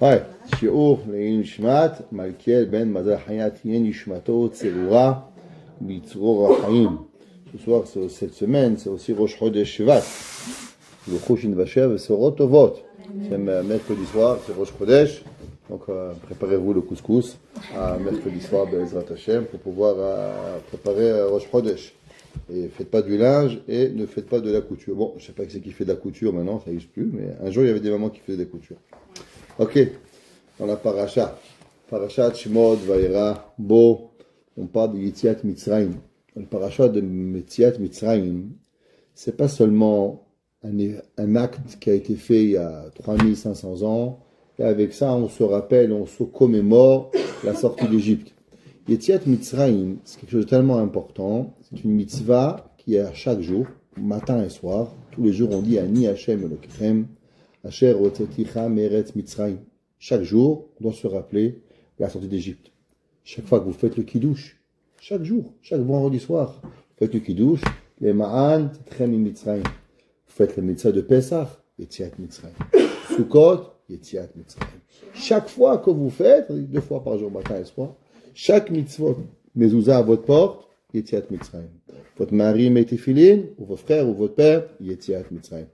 Ouais, Shiur Le'inishmat, Malkiel Ben Mazal Hayat Yen Ishmato Tserura, Bitzror Haim. Ce soir, cette semaine, c'est aussi Rosh Chodesh Shvat. Le Choshin Vachev, c'est Rotovot. C'est mercredi soir, c'est Rosh Chodesh. Donc, préparez-vous le couscous à mercredi soir, Be'ezrat Hashem, pour pouvoir préparer Rosh Chodesh. Et faites pas du linge et ne faites pas de la couture. Bon, je sais pas qui c'est qui fait de la couture maintenant, ça n'existe plus, mais un jour, il y avait des mamans qui faisaient des coutures. Ok, dans la paracha. Parashat Shemot Vayera Bo, on parle de Yetziat Mitzrayim. Le paracha de Yetziat Mitzrayim, c'est pas seulement un acte qui a été fait il y a 3500 ans, et avec ça, on se rappelle, on se commémore la sortie d'Égypte. Yetziat Mitzrayim, c'est quelque chose de tellement important. C'est une mitzvah qui est à chaque jour, matin et soir. Tous les jours, on dit Ani Hashem Elokechem, Asher Hotzeticha Meretz Mitzrayim. Chaque jour, on doit se rappeler la sortie d'Égypte. Chaque fois que vous faites le kiddush, chaque jour, chaque vendredi soir, vous faites le kiddush, les ma'an Tetchem Mitzrayim. Vous faites la mitzvah de Pesach, Yetziat Mitzrayim. Sukkot, Yetziat Mitzrayim. Chaque fois que vous faites, 2 fois par jour, matin et soir, chaque mitzvot, mezouza à votre porte, Yetziat Mitzrayim. Votre mari met tefillin, ou votre frère ou votre père, Yetziat Mitzrayim.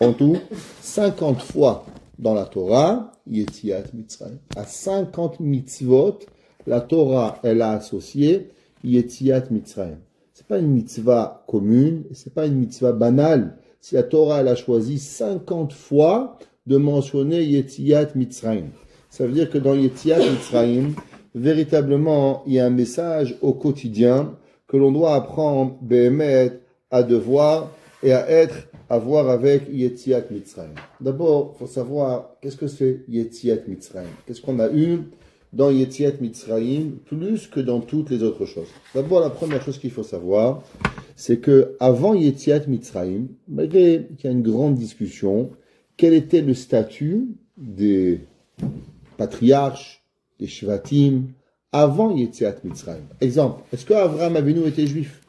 En tout, 50 fois dans la Torah, Yetziat Mitzrayim. À 50 mitzvot, la Torah, elle a associé Yetziat Mitzrayim. C'est pas une mitzvah commune, c'est pas une mitzvah banale. Si la Torah, elle a choisi 50 fois de mentionner Yetziat Mitzrayim. Ça veut dire que dans Yetziat Mitzrayim, véritablement, il y a un message au quotidien que l'on doit apprendre, Béhémet, à devoir et à être, à voir avec Yetziat Mitzrayim. D'abord, il faut savoir qu'est-ce que c'est Yetziat Mitzrayim. Qu'est-ce qu'on a eu dans Yetziat Mitzrayim plus que dans toutes les autres choses. D'abord, la première chose qu'il faut savoir, c'est que avant Yetziat Mitzrayim, malgré qu'il y a une grande discussion, quel était le statut des patriarches, des Shvatim, avant Yetziat Mitzrayim. Exemple, est-ce que Avraham Avinu était juif?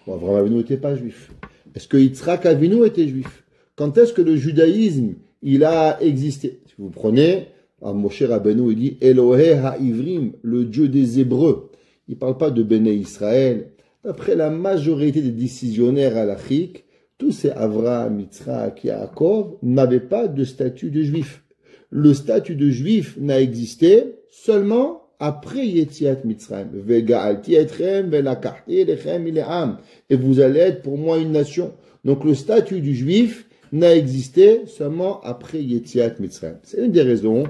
Bon, Avraham Avinu n'était pas juif. Est-ce que Yitzhak Avinu était juif? Quand est-ce que le judaïsme, il a existé? Si vous prenez, Moshe Rabbeinu, il dit Elohé ha'ivrim, le Dieu des Hébreux. Il ne parle pas de Béné Israël. D'après la majorité des décisionnaires halachiques, tous ces Avraham, Yitzhak, Yaakov n'avaient pas de statut de juif. Le statut de juif n'a existé seulement après Yetziat Mitzrayim. Vega'alti etchem velakachti lechem ile'am. Et vous allez être pour moi une nation. Donc le statut du juif n'a existé seulement après Yetziat Mitzrayim. C'est une des raisons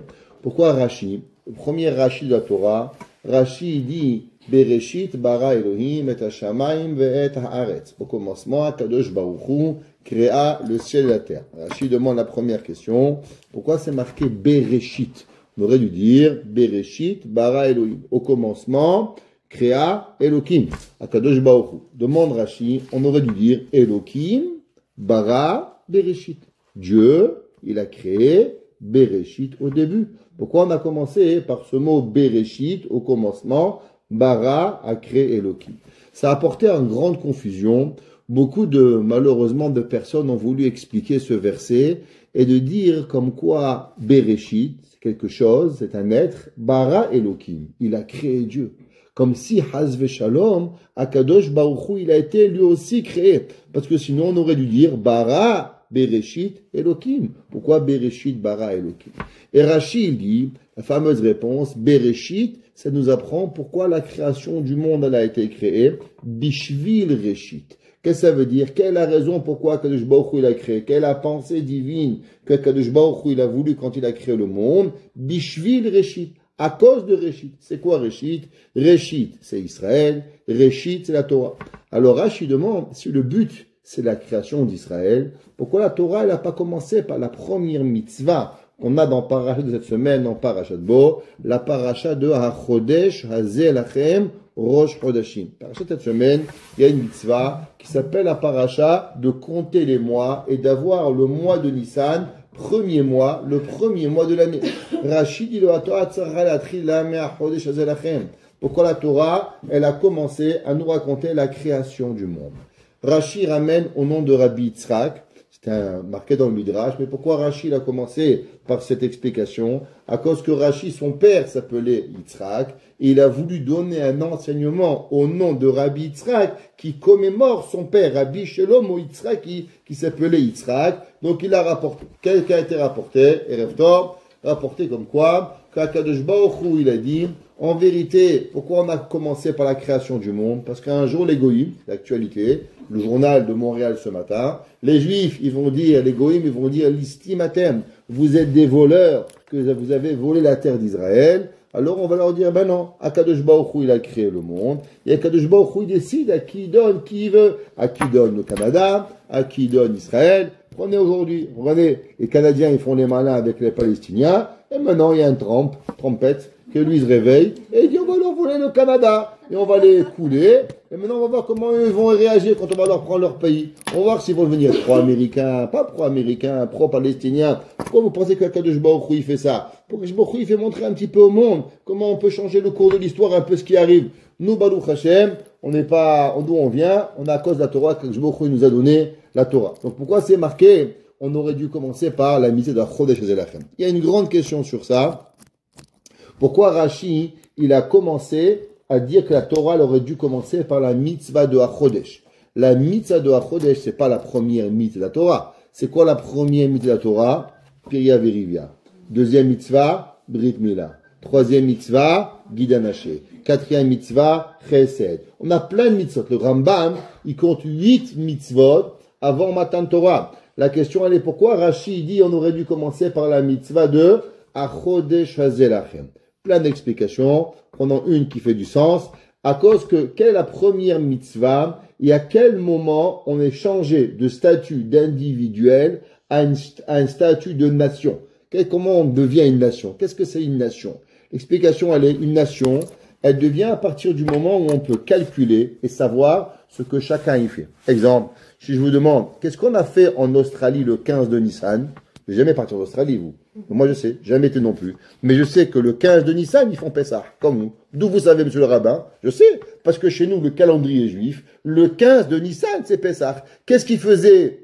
pourquoi Rashi, le premier Rashi de la Torah, Rashi dit Bereshit bara Elohim et hashamayim ve'et haaretz. Au commencement, Kadosh Baruch Hu créa le ciel et la terre. Rashi demande la première question. Pourquoi c'est marqué Bereshit? On aurait dû dire Bereshit bara Elohim. Au commencement, créa Elohim. Akadosh Baruch Hu. Demande Rashi, on aurait dû dire Elohim bara Bereshit. Dieu, il a créé Bereshit au début. Pourquoi on a commencé par ce mot Bereshit au commencement? Bara a créé Elohim. Ça a apporté une grande confusion. Beaucoup malheureusement, de personnes ont voulu expliquer ce verset et de dire comme quoi Bereshit, c'est quelque chose, c'est un être, Bara Elohim, il a créé Dieu. Comme si Hazve Shalom, Akadosh Baruch Hu, il a été lui aussi créé. Parce que sinon on aurait dû dire Bara Bereshit Elohim. Pourquoi Bereshit Bara Elohim? Et Rashi il dit, la fameuse réponse, Bereshit, ça nous apprend pourquoi la création du monde elle a été créée, Bishvil Reshit. Qu'est-ce que ça veut dire? Quelle est la raison pourquoi Kadosh Baruch Hu il a créé? Quelle est la pensée divine que Kadosh Baruch Hu il a voulu quand il a créé le monde? Bishvil Reshit. À cause de Reshit. C'est quoi Reshit? Reshit, c'est Israël. Reshit, c'est la Torah. Alors Rashi demande, si le but c'est la création d'Israël, pourquoi la Torah elle n'a pas commencé par la première mitzvah qu'on a dans Parashat de cette semaine, dans Parashat Bo, la Parashat de HaChodesh Hazeh Lachem Rosh Chodashim. Parashat de cette semaine, il y a une mitzvah qui s'appelle la Parashat de compter les mois et d'avoir le mois de Nissan, premier mois, le premier mois de l'année. Rashi dit la Torah tzara latrila me'achodesh Hazeh Lachem. Pourquoi la Torah, elle a commencé à nous raconter la création du monde. Rashi ramène au nom de Rabbi Yitzhak. C'est marqué dans le Midrash. Mais pourquoi Rashi a commencé par cette explication? À cause que Rashi, son père, s'appelait Yitzhak, et il a voulu donner un enseignement au nom de Rabbi Yitzhak, qui commémore son père, Rabbi Shalom ou Yitzhak, qui s'appelait Yitzhak. Donc il a rapporté. Quel a été rapporté? Erev Tov, rapporté comme quoi? Qu'Akadosh Baruch Hu, il a dit, en vérité, pourquoi on a commencé par la création du monde? Parce qu'un jour, les Goïms, l'actualité, le journal de Montréal ce matin, les Juifs, ils vont dire, les Goïms, ils vont dire, l'istimatem, vous êtes des voleurs, que vous avez volé la terre d'Israël. Alors on va leur dire, ben non, Akadosh Baruch Hu, il a créé le monde, et Akadosh Baruch Hu, il décide à qui il donne, qui il veut, à qui il donne le Canada, à qui il donne Israël. Prenez aujourd'hui, regardez, les Canadiens, ils font les malins avec les Palestiniens, et maintenant il y a un trompette, que lui se réveille, et il dit, on va leur voler le Canada, et on va les couler, et maintenant on va voir comment ils vont réagir quand on va leur prendre leur pays. On va voir s'ils vont devenir pro-américains, pas pro-américains, pro-palestiniens. Pourquoi vous pensez que Kadosh Baruch Hu, il fait ça? Pour que Baruch Hu, il fait montrer un petit peu au monde comment on peut changer le cours de l'histoire, un peu ce qui arrive. Nous, Baruch Hashem, on n'est pas d'où on vient, on est à cause de la Torah que Baruch Hu nous a donné la Torah. Donc pourquoi c'est marqué? On aurait dû commencer par la mitzvah de la Chodesh Zelachem. Il y a une grande question sur ça. Pourquoi Rashi, il a commencé à dire que la Torah aurait dû commencer par la mitzvah de HaChodesh? La mitzvah de HaChodesh, c'est pas la première mitzvah de la Torah. C'est quoi la première mitzvah de la Torah? Piria Verivia. Deuxième mitzvah, Brit Mila. Troisième mitzvah, Gidanaché. Quatrième mitzvah, Chesed. On a plein de mitzvot. Le Rambam, il compte 8 mitzvot avant Matan Torah. La question, elle est pourquoi Rashi dit on aurait dû commencer par la mitzvah de HaChodesh Hazelachem. Plein d'explications, prenons une qui fait du sens, à cause que, quelle est la première mitzvah, et à quel moment on est changé de statut d'individuel à un statut de nation. Comment on devient une nation? Qu'est-ce que c'est une nation? L'explication, elle est une nation, elle devient à partir du moment où on peut calculer et savoir ce que chacun y fait. Exemple, si je vous demande, qu'est-ce qu'on a fait en Australie le 15 de Nissan? Vous n'êtes jamais parti en Australie, vous. Moi, je sais, jamais été non plus. Mais je sais que le 15 de Nissan, ils font Pessah, comme nous. D'où vous savez, monsieur le rabbin? Je sais, parce que chez nous, le calendrier juif, le 15 de Nissan, c'est Pessah. Qu'est-ce qu'il faisait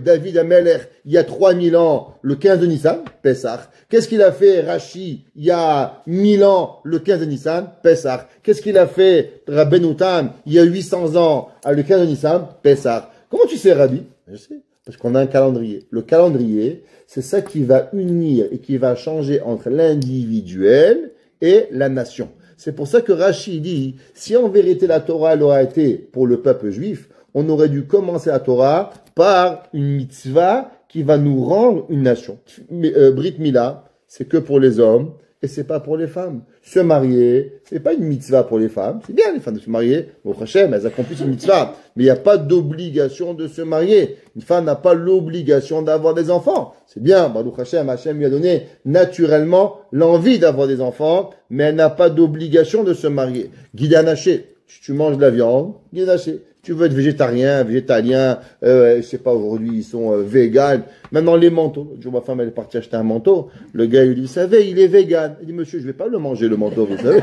David Ameler il y a 3000 ans, le 15 de Nissan? Pessah. Qu'est-ce qu'il a fait Rashi il y a 1000 ans, le 15 de Nissan? Pessah. Qu'est-ce qu'il a fait Rabbeinu Tam il y a 800 ans, le 15 de Nissan? Pessah. Comment tu sais, Rabbi? Je sais. Parce qu'on a un calendrier. Le calendrier, c'est ça qui va unir et qui va changer entre l'individuel et la nation. C'est pour ça que Rashi dit, si en vérité la Torah elle aurait été pour le peuple juif, on aurait dû commencer la Torah par une mitzvah qui va nous rendre une nation. Brit Mila, c'est que pour les hommes et c'est pas pour les femmes. Se marier, c'est pas une mitzvah pour les femmes. C'est bien les femmes de se marier. Au Hachem, elles accomplissent une mitzvah. Mais il n'y a pas d'obligation de se marier. Une femme n'a pas l'obligation d'avoir des enfants. C'est bien. Baruch Hashem, Hashem lui a donné naturellement l'envie d'avoir des enfants, mais elle n'a pas d'obligation de se marier. Guidanaché, tu manges de la viande, guidanaché. Tu veux être végétarien, végétalien, je sais pas, aujourd'hui, ils sont véganes. Maintenant, les manteaux. Le jour, ma femme, elle est partie acheter un manteau. Le gars, il lui dit, vous savez, il est vegan. Il dit, monsieur, je vais pas le manger, le manteau, vous savez.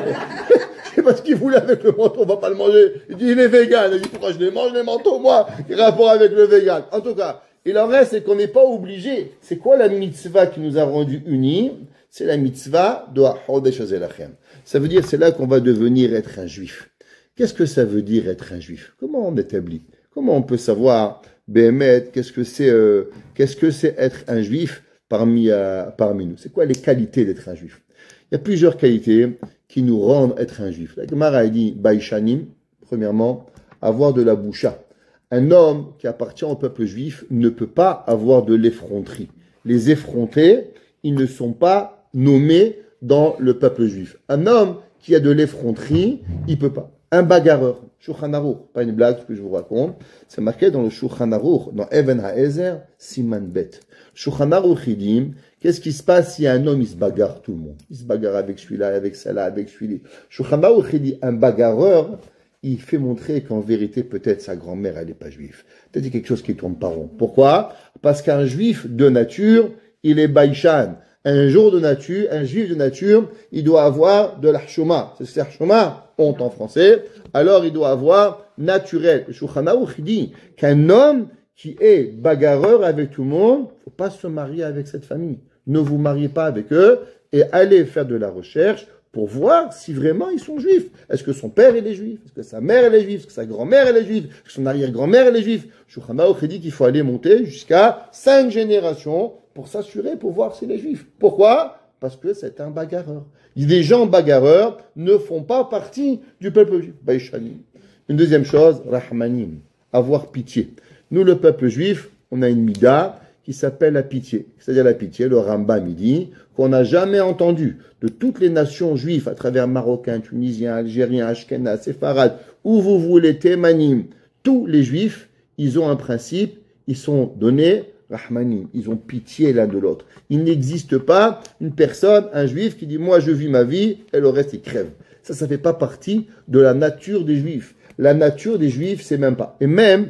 Je sais pas ce qu'il voulait avec le manteau, on va pas le manger. Il dit, il est vegan. Il dit, pourquoi je les mange, les manteaux, moi? Quel rapport avec le vegan? En tout cas, il en reste, c'est qu'on n'est pas obligé. C'est quoi la mitzvah qui nous a rendus unis? C'est la mitzvah de HaChodesh Hazelachem. Ça veut dire, c'est là qu'on va devenir être un juif. Qu'est-ce que ça veut dire être un juif? Comment on établit? Comment on peut savoir, Béhémet, qu'est-ce que c'est être un juif parmi nous? C'est quoi les qualités d'être un juif? Il y a plusieurs qualités qui nous rendent être un juif. La Gemara dit, Baïchanim, premièrement, avoir de la boucha. Un homme qui appartient au peuple juif ne peut pas avoir de l'effronterie. Les effrontés, ils ne sont pas nommés dans le peuple juif. Un homme qui a de l'effronterie, il peut pas. Un bagarreur, Shulchan Aruch, pas une blague que je vous raconte, c'est marqué dans le Shulchan Aruch, dans Even HaEzer, Siman Bet. Shulchan Aruch, il dit, qu'est-ce qui se passe si un homme, il se bagarre tout le monde? Il se bagarre avec celui-là, avec celle-là, avec celui-là. Shulchan Aruch, il dit, un bagarreur, il fait montrer qu'en vérité, peut-être sa grand-mère, elle n'est pas juive. Peut-être quelque chose qui tourne pas rond. Pourquoi? Parce qu'un juif de nature, il est baïchan. Un juif de nature, il doit avoir de l'achoma. C'est l'achoma, honte en français. Alors, il doit avoir naturel. Le Shulchan Aruch dit qu'un homme, qui est bagarreur avec tout le monde, il ne faut pas se marier avec cette famille. Ne vous mariez pas avec eux et allez faire de la recherche pour voir si vraiment ils sont juifs. Est-ce que son père il est juif? Est-ce que sa mère elle est juive? Est-ce que sa grand-mère elle est juive? Est-ce que son arrière-grand-mère elle est juive? Shulchan Aruch dit qu'il faut aller monter jusqu'à 5 générations pour s'assurer, pour voir s'il est juif. Pourquoi? Parce que c'est un bagarreur. Des gens bagarreurs ne font pas partie du peuple juif. Baïchanim. Une deuxième chose, Rahmanim, avoir pitié. Nous, le peuple juif, on a une mida qui s'appelle la pitié. C'est-à-dire la pitié, le Rambam il dit qu'on n'a jamais entendu de toutes les nations juives à travers Marocains, Tunisiens, Algériens, Ashkenaz, Séfarades, où vous voulez, Thémanim, tous les juifs, ils ont un principe, ils sont donnés Rahmanim, ils ont pitié l'un de l'autre. Il n'existe pas une personne, un juif, qui dit « moi je vis ma vie » et le reste il crève. Ça ne fait pas partie de la nature des juifs. La nature des juifs, c'est même pas. Et même,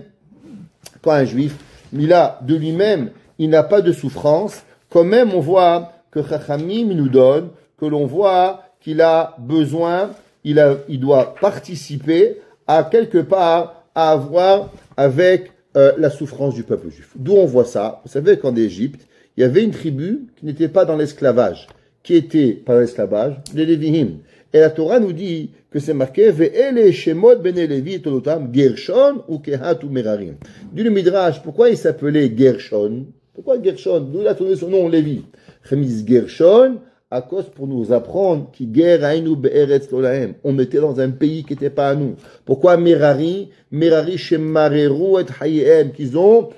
quand un juif, il a de lui-même, il n'a pas de souffrance, quand même on voit que Chachamim nous donne, que l'on voit qu'il a besoin, il doit participer à quelque part, à avoir avec la souffrance du peuple juif. D'où on voit ça? Vous savez qu'en Égypte, il y avait une tribu qui n'était pas dans l'esclavage, qui était pas dans l'esclavage, les Lévihim. Et la Torah nous dit que c'est marqué Ve'ele Shemot bene Levi tolotam Gershon ou Kehat ou Merarim. Du Midrash, pourquoi il s'appelait Gershon? Pourquoi Gershon? D'où il a donné son nom Lévi? Chemis Gershon, à cause pour nous apprendre qui guerre ainu be'eretz lolahem. On était dans un pays qui n'était pas à nous. Pourquoi Merari? Merari shemareru et hayehem, qu'ils ont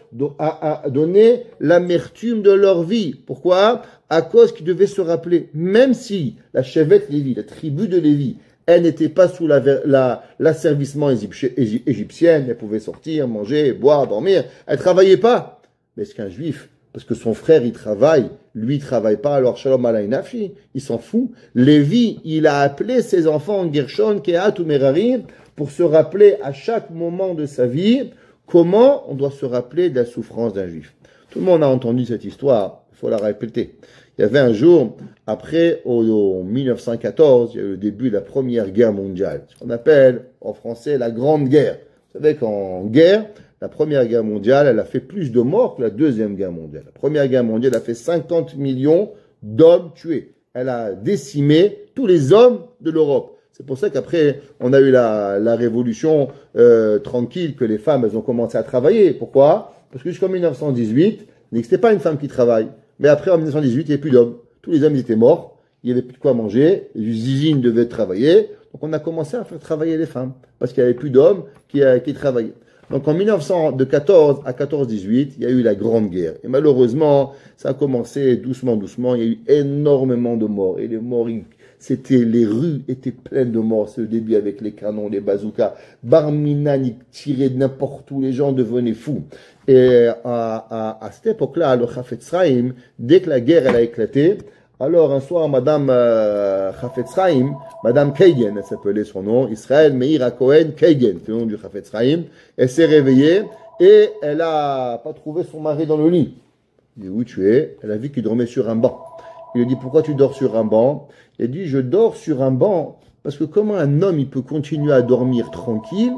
donné l'amertume de leur vie. Pourquoi? À cause qu'ils devaient se rappeler, même si la Shevet Lévi, la tribu de Lévi, elle n'était pas sous l'asservissement égyptien, elle pouvait sortir, manger, boire, dormir, elle travaillait pas. Mais est-ce qu'un juif, parce que son frère il travaille, lui il travaille pas, alors Shalom Alay Nafshi, il s'en fout. Lévi, il a appelé ses enfants Gershon, Kehat ou Merari pour se rappeler à chaque moment de sa vie comment on doit se rappeler de la souffrance d'un juif. Tout le monde a entendu cette histoire, il faut la répéter. Il y avait un jour, après, en 1914, il y a eu le début de la Première Guerre mondiale, ce qu'on appelle en français la Grande Guerre. Vous savez qu'en guerre, la Première Guerre mondiale, elle a fait plus de morts que la Deuxième Guerre mondiale. La Première Guerre mondiale a fait 50 millions d'hommes tués. Elle a décimé tous les hommes de l'Europe. C'est pour ça qu'après, on a eu la révolution tranquille, que les femmes, elles ont commencé à travailler. Pourquoi? Parce que jusqu'en 1918, il n'existait pas une femme qui travaille. Mais après, en 1918, il n'y avait plus d'hommes. Tous les hommes étaient morts. Il n'y avait plus de quoi manger. Les usines devaient travailler. Donc, on a commencé à faire travailler les femmes. Parce qu'il n'y avait plus d'hommes qui travaillaient. Donc, en 1914 à 14-18, il y a eu la Grande Guerre. Et malheureusement, ça a commencé doucement, doucement. Il y a eu énormément de morts. Et les morts, les rues étaient pleines de morts. C'est le début avec les canons, les bazookas. Bar Minan, ils tiraient de n'importe où. Les gens devenaient fous. Et à cette époque-là, le Chafetz Chaim, dès que la guerre elle a éclaté, alors un soir, Madame Chafetz Chaim, Madame Kagan, elle s'appelait son nom, Israël Meir Cohen Kagan, c'est le nom du Chafetz Chaim, elle s'est réveillée et elle a pas trouvé son mari dans le lit. Il dit, où tu es? Elle a vu qu'il dormait sur un banc. Il lui a dit, pourquoi tu dors sur un banc? Elle dit, je dors sur un banc parce que comment un homme il peut continuer à dormir tranquille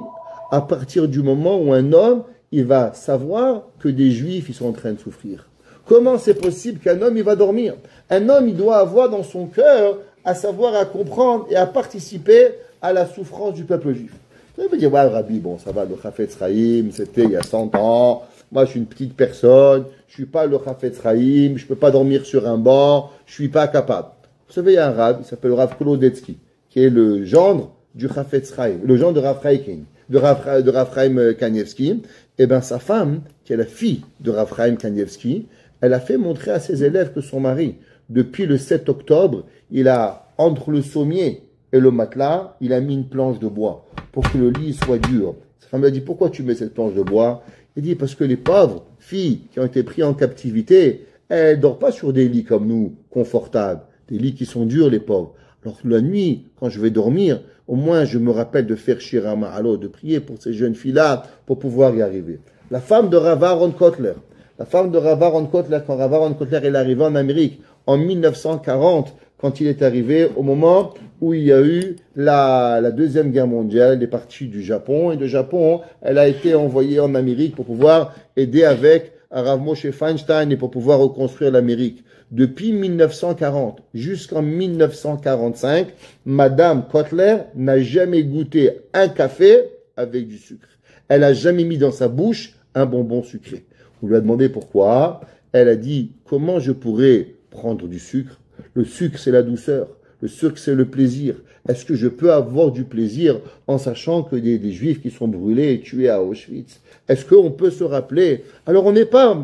à partir du moment où un homme il va savoir que des juifs ils sont en train de souffrir. Comment c'est possible qu'un homme il va dormir? Un homme il doit avoir dans son cœur à savoir, à comprendre et à participer à la souffrance du peuple juif. Vous allez me dire, ouais Rabbi, bon ça va, le Chafetz Chaim, c'était il y a 100 ans, moi je suis une petite personne, je suis pas le Chafetz Chaim, je peux pas dormir sur un banc, je suis pas capable. Vous savez, il y a un Rav, il s'appelle Rav Kolodetsky, qui est le gendre du Chafetz Chaim, le gendre de Rav Chaim, de Rav Chaim Kanievski. Eh bien, sa femme, qui est la fille de Rav Chaim Kanievski, elle a fait montrer à ses élèves que son mari, depuis le 7 octobre, il a, entre le sommier et le matelas, il a mis une planche de bois pour que le lit soit dur. Sa femme lui a dit, pourquoi tu mets cette planche de bois? Il dit, parce que les pauvres filles qui ont été prises en captivité, elles ne dorment pas sur des lits comme nous, confortables. Des lits qui sont durs, les pauvres. Alors, la nuit, quand je vais dormir, au moins, je me rappelle de faire Shira Ma'alot, de prier pour ces jeunes filles-là, pour pouvoir y arriver. La femme de Rav Aaron Kotler, quand Rav Aaron Kotler est arrivé en Amérique, en 1940, quand il est arrivé au moment où il y a eu la Deuxième Guerre mondiale. Elle est partie du Japon, et de Japon, elle a été envoyée en Amérique pour pouvoir aider avec Rav Moshe Feinstein et pour pouvoir reconstruire l'Amérique. Depuis 1940 jusqu'en 1945, Madame Kotler n'a jamais goûté un café avec du sucre. Elle n'a jamais mis dans sa bouche un bonbon sucré. On lui a demandé pourquoi. Elle a dit, comment je pourrais prendre du sucre? Le sucre, c'est la douceur. Le sucre, c'est le plaisir. Est-ce que je peux avoir du plaisir en sachant que des Juifs qui sont brûlés et tués à Auschwitz? Est-ce qu'on peut se rappeler? Alors, on n'est pas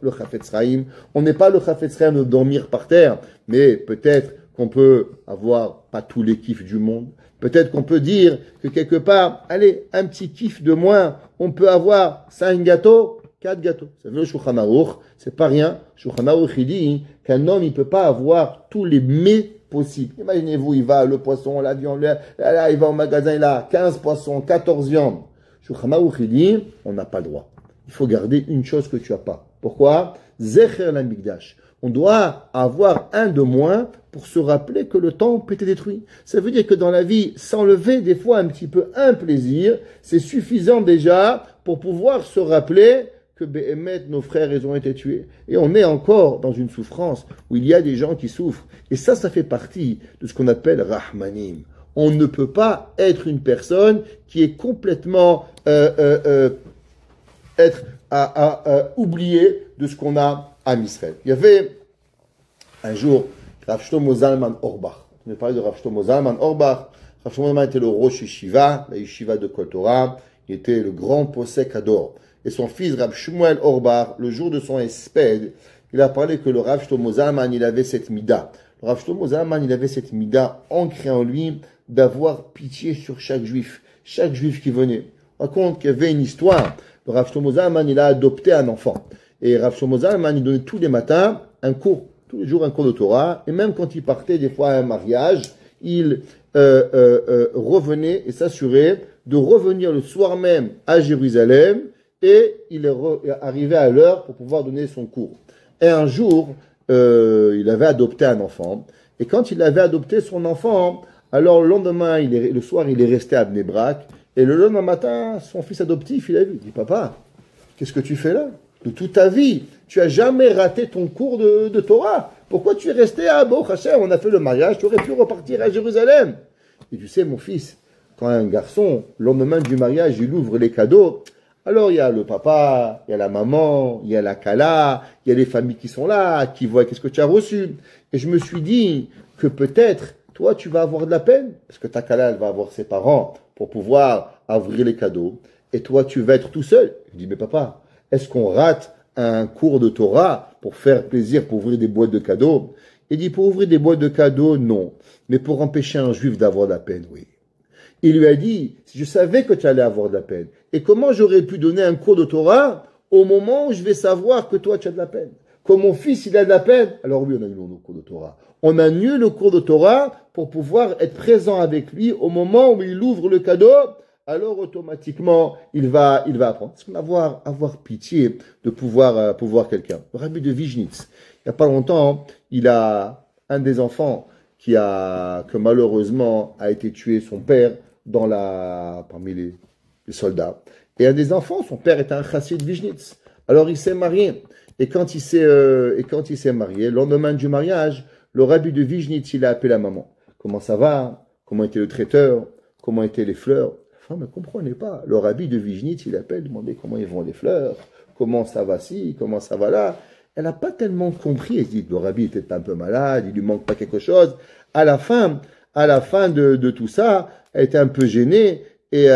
le Chafetz Chaim, on n'est pas le Chafetz Chaim de dormir par terre, mais peut-être qu'on peut avoir pas tous les kiffs du monde. Peut-être qu'on peut dire que quelque part, allez, un petit kiff de moins, on peut avoir 5 gâteaux, 4 gâteaux. Ça veut le Shulchan Aruch, c'est pas rien. Shulchan Aruch, il dit qu'un homme, il peut pas avoir tous les mets possibles. Imaginez-vous, il va, le poisson, la viande, là, il va au magasin, il a 15 poissons, 14 viandes. Shulchan Aruch, il dit, on n'a pas le droit. Il faut garder une chose que tu as pas. Pourquoi? Zecher l'Amigdash. On doit avoir un de moins pour se rappeler que le temple était détruit. Ça veut dire que dans la vie, s'enlever des fois un petit peu un plaisir, c'est suffisant déjà pour pouvoir se rappeler que Béhémet, nos frères, ils ont été tués. Et on est encore dans une souffrance où il y a des gens qui souffrent. Et ça fait partie de ce qu'on appelle Rahmanim. On ne peut pas être une personne qui est complètement oubliée de ce qu'on a à Israël. Il y avait un jour Rav Shlomo Zalman Auerbach. On a parlé de Rav Shlomo Zalman Auerbach. Rav Shlomo Zalman était le Rosh Yeshiva, la Yeshiva de Kol Torah. Il était le grand posek Ador. Et son fils Rav Shmuel Auerbach, le jour de son espède, il a parlé que le Rav Shlomo Zalman, il avait cette mida. Le Rav Shlomo Zalman, il avait cette mida ancrée en lui d'avoir pitié sur chaque juif qui venait. On raconte qu'il y avait une histoire. Le Rav Shlomo Zalman, il a adopté un enfant. Et Rav Shlomo Zalman, il donnait tous les matins un cours, tous les jours un cours de Torah. Et même quand il partait des fois à un mariage, il revenait et s'assurait de revenir le soir même à Jérusalem. Et il est arrivé à l'heure pour pouvoir donner son cours. Et un jour, il avait adopté un enfant. Et quand il avait adopté son enfant, alors le lendemain, le soir, il est resté à Bnei Brak. Et le lendemain matin, son fils adoptif, il a vu. Il dit, papa, qu'est-ce que tu fais là? De toute ta vie, tu as jamais raté ton cours de Torah. Pourquoi tu es resté à Baruch Hashem? On a fait le mariage, tu aurais pu repartir à Jérusalem. Et tu sais, mon fils, quand un garçon, le lendemain du mariage, il ouvre les cadeaux, alors il y a le papa, il y a la maman, il y a la kala, il y a les familles qui sont là, qui voient qu'est-ce que tu as reçu. Et je me suis dit que peut-être, toi, tu vas avoir de la peine, parce que ta kala, elle va avoir ses parents pour pouvoir ouvrir les cadeaux. Et toi, tu vas être tout seul. Je dis, mais papa, est-ce qu'on rate un cours de Torah pour faire plaisir, pour ouvrir des boîtes de cadeaux? Il dit, pour ouvrir des boîtes de cadeaux, non. Mais pour empêcher un juif d'avoir de la peine, oui. Il lui a dit, si je savais que tu allais avoir de la peine, et comment j'aurais pu donner un cours de Torah au moment où je vais savoir que toi tu as de la peine? Comme mon fils il a de la peine, alors oui, on annule le cours de Torah. On annule le cours de Torah pour pouvoir être présent avec lui au moment où il ouvre le cadeau, alors automatiquement il va apprendre. Parce qu'on avoir pitié de pouvoir quelqu'un. Le rabbi de Vijnitz, il n'y a pas longtemps, il a un des enfants que malheureusement a été tué, son père, parmi les soldats. Et un des enfants, son père était un chassid Vijnitz. Alors il s'est marié. Et quand il s'est marié, le lendemain du mariage, le rabbi de Vijnitz, il a appelé la maman. Comment ça va? Comment était le traiteur? Comment étaient les fleurs? La femme ne comprenait pas. Le rabbi de Vijnitz, il appelle, demander comment ils vont les fleurs, comment ça va ci, comment ça va là. Elle n'a pas tellement compris. Elle se dit, le rabbi était un peu malade, il lui manque pas quelque chose. À la fin de tout ça, elle était un peu gênée. Et elle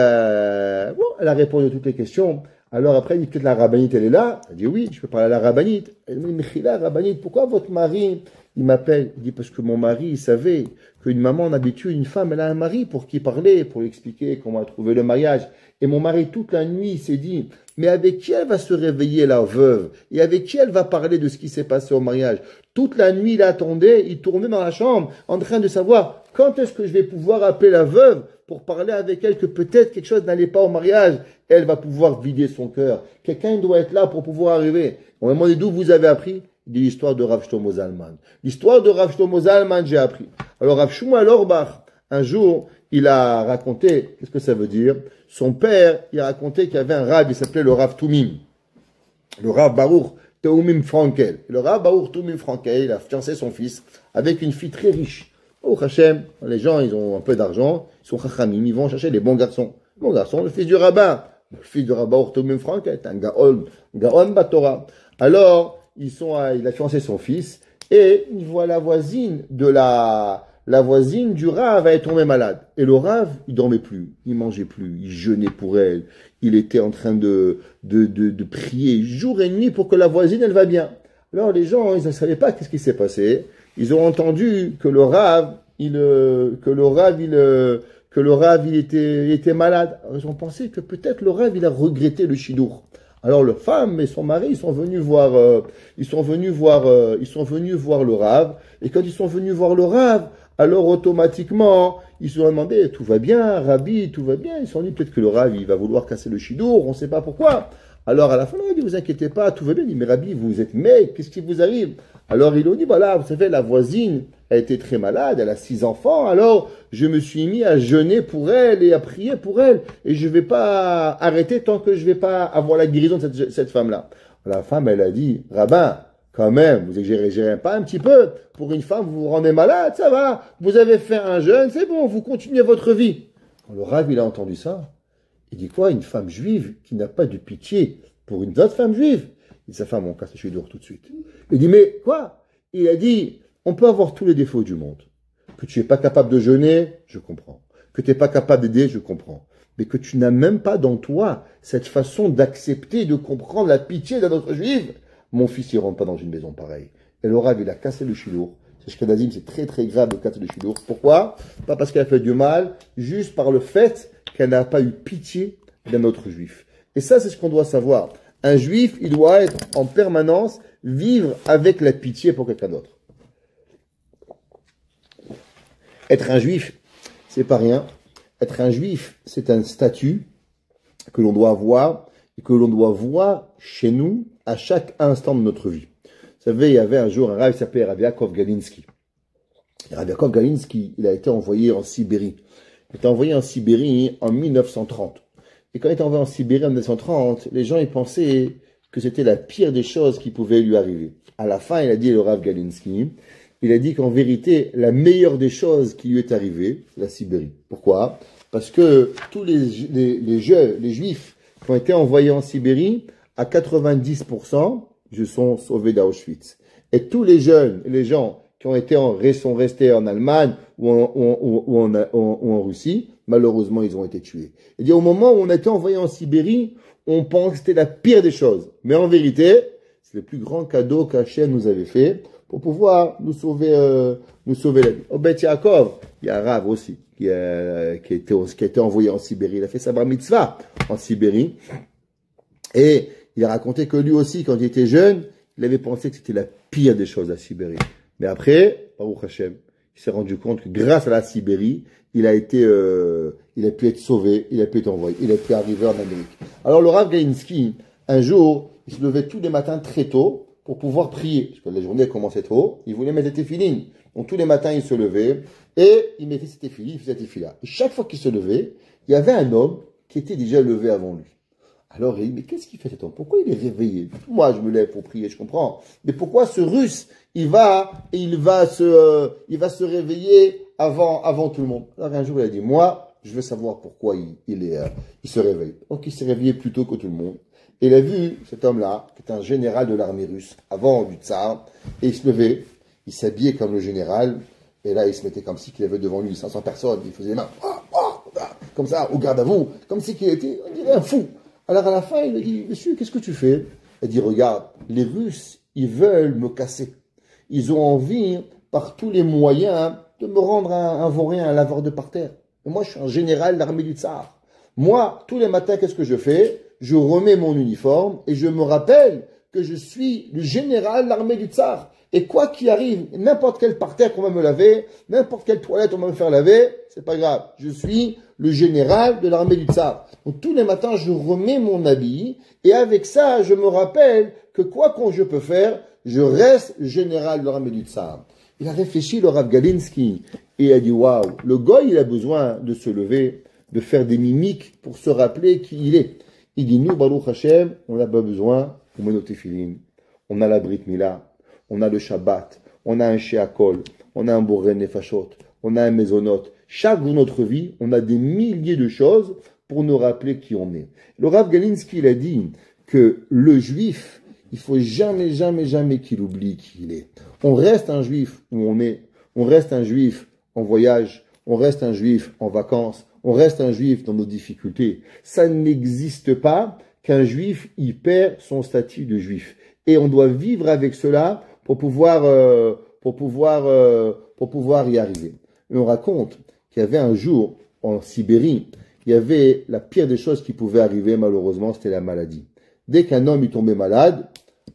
a répondu à toutes les questions. Alors après, elle dit, peut-être la rabbinite, elle est là. Elle dit, oui, je peux parler à la rabbinite. Elle dit, mais la rabbinite, pourquoi votre mari, il m'appelle? Il dit, parce que mon mari, il savait qu'une maman, d'habitude, une femme, elle a un mari pour qui parler, pour lui expliquer comment trouver le mariage. Et mon mari, toute la nuit, il s'est dit, mais avec qui elle va se réveiller, la veuve? Et avec qui elle va parler de ce qui s'est passé au mariage? Toute la nuit, il attendait, il tournait dans la chambre, en train de savoir quand est-ce que je vais pouvoir appeler la veuve pour parler avec elle que peut-être quelque chose n'allait pas au mariage. Elle va pouvoir vider son cœur. Quelqu'un doit être là pour pouvoir arriver. On m'a demandé d'où vous avez appris. Il dit l'histoire de Rav Shlomo Zalman. L'histoire de Rav Shlomo Zalman, j'ai appris. Alors Rav Shmuel Auerbach, un jour, il a raconté, qu'est-ce que ça veut dire? Son père, il a raconté qu'il y avait un Rav, il s'appelait le Rav Toumim. Le Rav Baruch Toumim Frankel. Le Rav Baruch Toumim Frankel, il a fiancé son fils avec une fille très riche. Oh Hachem, les gens, ils ont un peu d'argent, ils sont chachamim, ils vont chercher les bons garçons. Bon garçon, le fils du rabbin. Le fils du rabbin Ortomim Frankel est un Gaon Batora. Alors, il a fiancé son fils, et il voit la voisine du Rav, elle est tombée malade. Et le Rav, il dormait plus, il mangeait plus, il jeûnait pour elle, il était en train de prier jour et nuit pour que la voisine, elle va bien. Alors, les gens, ils ne savaient pas qu'est-ce qui s'est passé. Ils ont entendu que le Rav, il était malade. Alors, ils ont pensé que peut-être le Rav, il a regretté le shidour. Alors, la femme et son mari, ils sont venus voir le Rav. Et quand ils sont venus voir le Rav, alors automatiquement, ils se sont demandé, tout va bien, Rabbi, tout va bien. Ils se sont dit, peut-être que le Rav, il va vouloir casser le shidour, on ne sait pas pourquoi. Alors, à la fin, il a dit, vous inquiétez pas, tout va bien. Il dit, mais Rabbi, vous êtes mec, qu'est-ce qui vous arrive? Alors, ils ont dit, voilà, vous savez, la voisine, elle était très malade, elle a 6 enfants, alors je me suis mis à jeûner pour elle et à prier pour elle, et je ne vais pas arrêter tant que je ne vais pas avoir la guérison de cette femme-là. La femme, elle a dit, rabbin, quand même, vous exagérez pas un petit peu, pour une femme, vous vous rendez malade, ça va, vous avez fait un jeûne, c'est bon, vous continuez votre vie. Quand le Rav, il a entendu ça, il dit quoi, une femme juive qui n'a pas de pitié pour une autre femme juive? Il dit, sa femme, on casse le shidour tout de suite. Il dit, mais quoi? Il a dit, on peut avoir tous les défauts du monde. Que tu n'es pas capable de jeûner, je comprends. Que tu n'es pas capable d'aider, je comprends. Mais que tu n'as même pas dans toi cette façon d'accepter, de comprendre la pitié d'un autre juif. Mon fils, il ne rentre pas dans une maison pareille. Et le Rav, il a cassé le shidour. C'est Shkenazim, c'est très très grave de casser le shidour. Pourquoi? Pas parce qu'elle a fait du mal, juste par le fait qu'elle n'a pas eu pitié d'un autre juif. Et ça, c'est ce qu'on doit savoir. Un juif, il doit être en permanence, vivre avec la pitié pour quelqu'un d'autre. Être un juif, c'est pas rien. Être un juif, c'est un statut que l'on doit avoir et que l'on doit voir chez nous à chaque instant de notre vie. Vous savez, il y avait un jour un Rav qui s'appelait Rav Yaakov Galinsky. Rav Yaakov Galinsky, il a été envoyé en Sibérie. Il a été envoyé en Sibérie en 1930. Et quand il est envoyé en Sibérie en 1930, les gens ils pensaient que c'était la pire des choses qui pouvaient lui arriver. À la fin, il a dit, le Rav Galinsky, il a dit qu'en vérité, la meilleure des choses qui lui est arrivée, c'est la Sibérie. Pourquoi? Parce que tous les juifs qui ont été envoyés en Sibérie, à 90%, ils sont sauvés d'Auschwitz. Et tous les jeunes, les gens qui sont restés en Allemagne ou en Russie, malheureusement, ils ont été tués. Et dit, au moment où on a été envoyé en Sibérie, on pense que c'était la pire des choses. Mais en vérité, c'est le plus grand cadeau qu'Hachem nous avait fait pour pouvoir nous sauver la vie. Au Beth Yaakov, il y a un Rav aussi qui a été envoyé en Sibérie. Il a fait sa bar mitzvah en Sibérie. Et il a raconté que lui aussi, quand il était jeune, il avait pensé que c'était la pire des choses, la Sibérie. Mais après, Baruch Hashem, il s'est rendu compte que grâce à la Sibérie, il a pu être sauvé, il a pu être envoyé, il a pu arriver en Amérique. Alors le Rav Galinsky, un jour, il se levait tous les matins très tôt pour pouvoir prier. Parce que la journée commençait tôt, il voulait mettre des téfilines. Donc tous les matins, il se levait et il mettait ses téfilines, il faisait ses téfilas. Et chaque fois qu'il se levait, il y avait un homme qui était déjà levé avant lui. Alors il dit, mais qu'est-ce qu'il fait cet homme? Pourquoi il est réveillé? Moi, je me lève pour prier, je comprends. Mais pourquoi ce Russe, il va se réveiller avant tout le monde? Alors un jour, il a dit, moi, je veux savoir pourquoi il se réveille. Donc il s'est réveillé plus tôt que tout le monde. Et il a vu cet homme-là, qui est un général de l'armée russe, avant du tsar, et il se levait, il s'habillait comme le général, et là, il se mettait comme si qu'il avait devant lui 500 personnes, il faisait les mains, comme ça, au garde à vous, comme si qu'il était, on dirait un fou. Alors à la fin, il lui dit, monsieur, qu'est-ce que tu fais? Il dit, regarde, les Russes, ils veulent me casser. Ils ont envie, par tous les moyens, de me rendre un vaurien, un laveur de parterre. Et moi, je suis un général de l'armée du tsar. Moi, tous les matins, qu'est-ce que je fais? Je remets mon uniforme et je me rappelle que je suis le général de l'armée du tsar. Et quoi qu'il arrive, n'importe quel parterre qu'on va me laver, n'importe quelle toilette on va me faire laver, c'est pas grave. Je suis le général de l'armée du tsar. Donc tous les matins, je remets mon habit et avec ça, je me rappelle que quoi qu'on je peux faire, je reste général de Ramé du Tsar. Il a réfléchi, le Rav Galinsky, et il a dit, waouh, le goy, il a besoin de se lever, de faire des mimiques pour se rappeler qui il est. Il dit, nous, Baruch Hashem, on n'a pas besoin, on met nos téphilines, on a la Brit Mila, on a le Shabbat, on a un Sheakol, on a un Boré Nefashot, on a un Maisonot. Chaque jour de notre vie, on a des milliers de choses pour nous rappeler qui on est. Le Rav Galinsky, il a dit que le juif, il faut jamais, jamais, jamais qu'il oublie qui il est. On reste un juif où on est, on reste un juif en voyage, on reste un juif en vacances, on reste un juif dans nos difficultés. Ça n'existe pas qu'un juif y perd son statut de juif. Et on doit vivre avec cela pour pouvoir y arriver. Et on raconte qu'il y avait un jour en Sibérie, il y avait la pire des choses qui pouvait arriver malheureusement, c'était la maladie. Dès qu'un homme y tombait malade,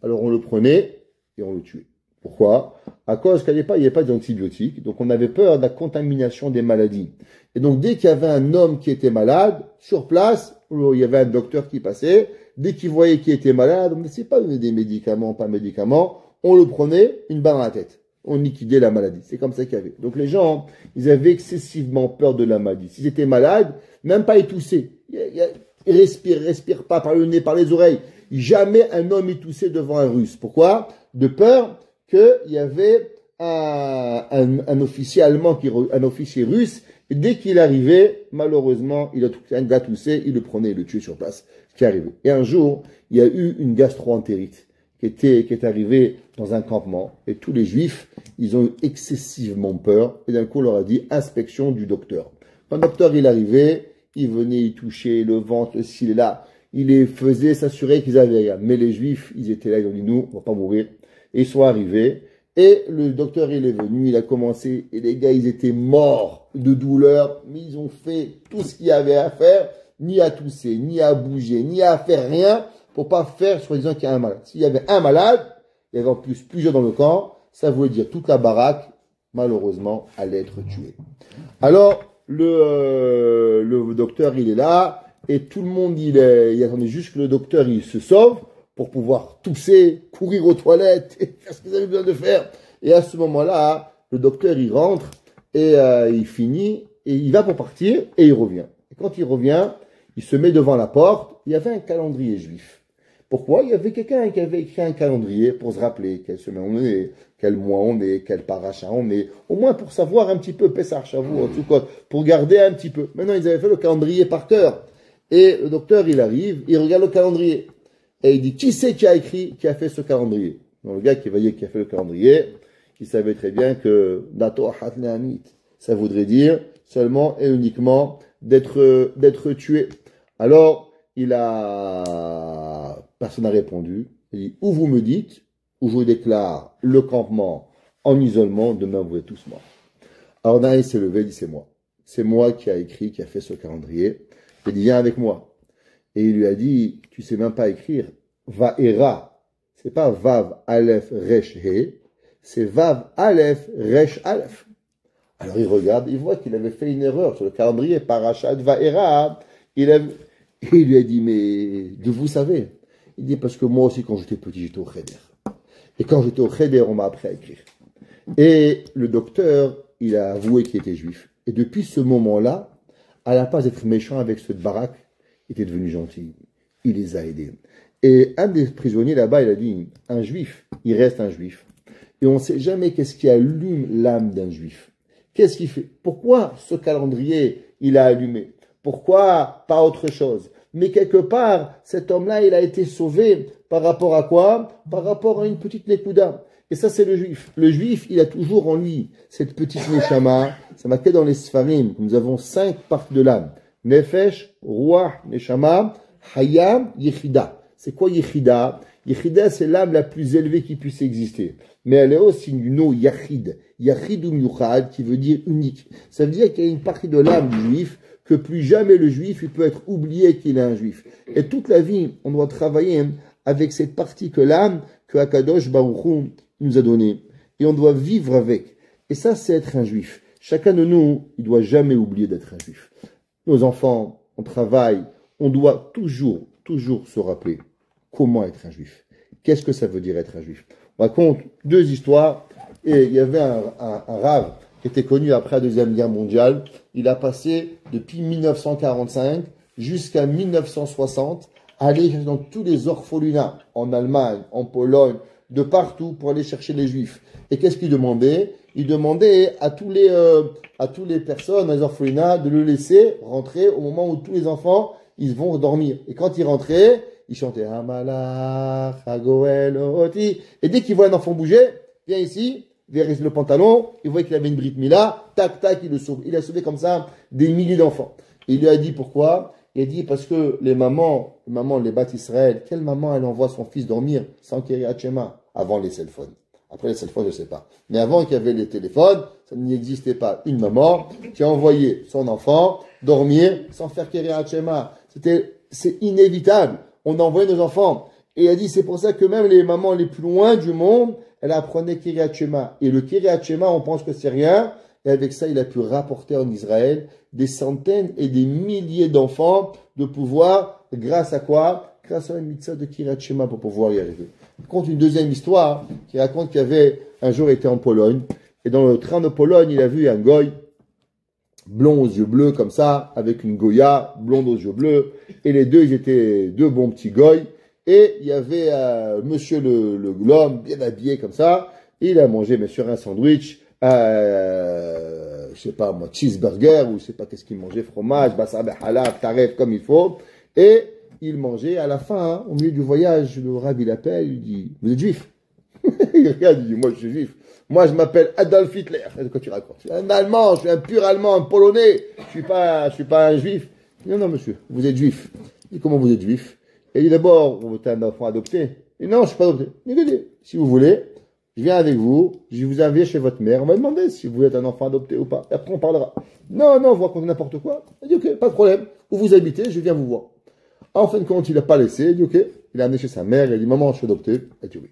alors on le prenait et on le tuait. Pourquoi? À cause qu'il n'y avait pas d'antibiotiques, donc on avait peur de la contamination des maladies. Et donc dès qu'il y avait un homme qui était malade, sur place, il y avait un docteur qui passait, dès qu'il voyait qu'il était malade, on ne laissait pas donner des médicaments, pas médicaments, on le prenait, une balle dans la tête. On liquidait la maladie. C'est comme ça qu'il y avait. Donc les gens, ils avaient excessivement peur de la maladie. S'ils étaient malades, même pas étoussés. Ils respirent pas par le nez, par les oreilles. Jamais un homme y toussait devant un Russe. Pourquoi? De peur qu'il y avait un officier allemand, un officier russe, et dès qu'il arrivait, malheureusement, un gars toussé, il le prenait et le tuait sur place. Ce qui est arrivé. Et un jour, il y a eu une gastro-entérite qui est arrivée dans un campement, et tous les juifs, ils ont eu excessivement peur, et d'un coup, on leur a dit inspection du docteur. Quand le docteur, il arrivait, il venait y toucher le ventre, s'il est là, il les faisait s'assurer qu'ils avaient rien. Mais les juifs, ils étaient là, ils ont dit, nous, on va pas mourir. Et ils sont arrivés, et le docteur, il est venu, il a commencé, et les gars, ils étaient morts de douleur, mais ils ont fait tout ce qu'il y avait à faire, ni à tousser, ni à bouger, ni à faire rien, pour pas faire, soi-disant, qu'il y a un malade. S'il y avait un malade, il y avait en plus plusieurs dans le camp, ça voulait dire toute la baraque, malheureusement, allait être tuée. Alors, le docteur, il est là, et tout le monde, il attendait juste que le docteur, il se sauve, pour pouvoir tousser, courir aux toilettes, et faire ce qu'ils avaient besoin de faire. Et à ce moment-là, le docteur, il rentre, et il finit, et il va pour partir, et il revient. Et quand il revient, il se met devant la porte, il y avait un calendrier juif. Pourquoi? Il y avait quelqu'un qui avait écrit un calendrier pour se rappeler quelle semaine on est, quel mois on est, quel paracha on est, au moins pour savoir un petit peu Pessah Shavuot, en tout cas, pour garder un petit peu. Maintenant, ils avaient fait le calendrier par cœur. Et le docteur, il arrive, il regarde le calendrier. Et il dit, qui c'est qui a fait ce calendrier? Donc, le gars qui voyait qui a fait le calendrier, il savait très bien que Dato Ahat Ne'amit, ça voudrait dire seulement et uniquement d'être tué. Alors, personne n'a répondu. Il dit, ou vous me dites, ou je déclare le campement en isolement, demain vous êtes tous morts. Alors, Naï s'est levé, il dit, c'est moi. C'est moi qui a fait ce calendrier. Il dit, viens avec moi. Et il lui a dit, tu sais même pas écrire, Va'era. C'est pas Vav, Aleph, Resh, He. C'est Vav, Aleph, Resh, Aleph. Alors il regarde, il voit qu'il avait fait une erreur sur le calendrier, Parashat, Va'era. Il lui a dit, mais d'où vous savez? Il dit, parce que moi aussi, quand j'étais petit, j'étais au Cheder. Et quand j'étais au Cheder, on m'a appris à écrire. Et le docteur, il a avoué qu'il était juif. Et depuis ce moment-là, à la place d'être méchant avec ce baraque, il était devenu gentil. Il les a aidés. Et un des prisonniers là-bas, il a dit, un juif, il reste un juif. Et on ne sait jamais qu'est-ce qui allume l'âme d'un juif. Qu'est-ce qu'il fait? Pourquoi ce calendrier, il a allumé? Pourquoi pas autre chose? Mais quelque part, cet homme-là, il a été sauvé par rapport à quoi? Par rapport à une petite nekuda. Et ça, c'est le juif. Le juif, il a toujours en lui cette petite neshama. Ça m'a fait dans les Sfarim. Nous avons 5 parties de l'âme. Nefesh, Ruach, Neshama, Hayam, Yechida. C'est quoi Yechida? Yechida, c'est l'âme la plus élevée qui puisse exister. Mais elle est aussi du nom Yachid. Yachid ou Myuchad, qui veut dire unique. Ça veut dire qu'il y a une partie de l'âme du juif que plus jamais le juif, il peut être oublié qu'il est un juif. Et toute la vie, on doit travailler avec cette partie que l'âme, que Akadosh Baruch Hu nous a donnée. Et on doit vivre avec. Et ça, c'est être un juif. Chacun de nous, il doit jamais oublier d'être un juif. Nos enfants, on travaille, on doit toujours se rappeler comment être un juif. Qu'est-ce que ça veut dire être un juif? On raconte deux histoires. Et il y avait un rave qui était connu après la Deuxième Guerre mondiale. Il a passé depuis 1945 jusqu'à 1960 à aller dans tous les orphelinats en Allemagne, en Pologne, de partout pour aller chercher les Juifs. Et qu'est-ce qu'il demandait? Il demandait à tous les personnes, les orphelinats, de le laisser rentrer au moment où tous les enfants ils vont dormir. Et quand ils rentraient, ils chantaient Amalach, Hagoel, Oti. Et dès qu'ils voient un enfant bouger, viens ici, vérifie le pantalon, il voit qu'il avait une Brit Mila, tac, tac, il le sauve. Il a sauvé comme ça des milliers d'enfants. Et il lui a dit pourquoi? Il a dit parce que les mamans, les Bat Israël, quelle maman elle envoie son fils dormir sans Kiryat Shema avant les cell phones? Après les cell phones, je sais pas. Mais avant qu'il y avait les téléphones, ça n'existait pas une maman qui a envoyé son enfant dormir sans faire Kiryat Shema. C'est inévitable. On envoyait nos enfants. Et il a dit, c'est pour ça que même les mamans les plus loin du monde, elles apprenaient Kiryat Shema. Et le Kiryat Shema, on pense que c'est rien. Et avec ça, il a pu rapporter en Israël des centaines et des milliers d'enfants de pouvoir, grâce à quoi? Grâce à la mitzvah de Kiryat Shema pour pouvoir y arriver. Il raconte une deuxième histoire qui raconte qu'il y avait un jour été en Pologne. Et dans le train de Pologne, il a vu un goy blond aux yeux bleus comme ça, avec une goya blonde aux yeux bleus. Et les deux, ils étaient deux bons petits goys. Et il y avait monsieur l'homme bien habillé comme ça. Et il a mangé, bien sûr, un sandwich, je sais pas moi, cheeseburger, ou je sais pas qu'est-ce qu'il mangeait, fromage, bassar halab, taref, comme il faut. Et il mangeait à la fin, hein, au milieu du voyage, le rabbin il appelle, il dit, vous êtes juif? Il regarde, il dit, moi je suis juif. Moi je m'appelle Adolf Hitler. De quoi tu racontes? Je suis un Allemand, je suis un pur Allemand, un Polonais. Je suis pas un juif. Non, non, monsieur, vous êtes juif. Il dit, comment vous êtes juif? Il dit, d'abord, vous êtes un enfant adopté. Il dit, non, je suis pas adopté. Il dit, si vous voulez, je viens avec vous, je vous invite chez votre mère, on va demander si vous êtes un enfant adopté ou pas. Et après on parlera. Non, non, vous racontez n'importe quoi. Il dit, ok, pas de problème. Où vous habitez, je viens vous voir. En fin de compte, il n'a pas laissé. Il dit, ok. Il a amené chez sa mère. Il a dit, maman, je suis adopté. Elle dit, oui.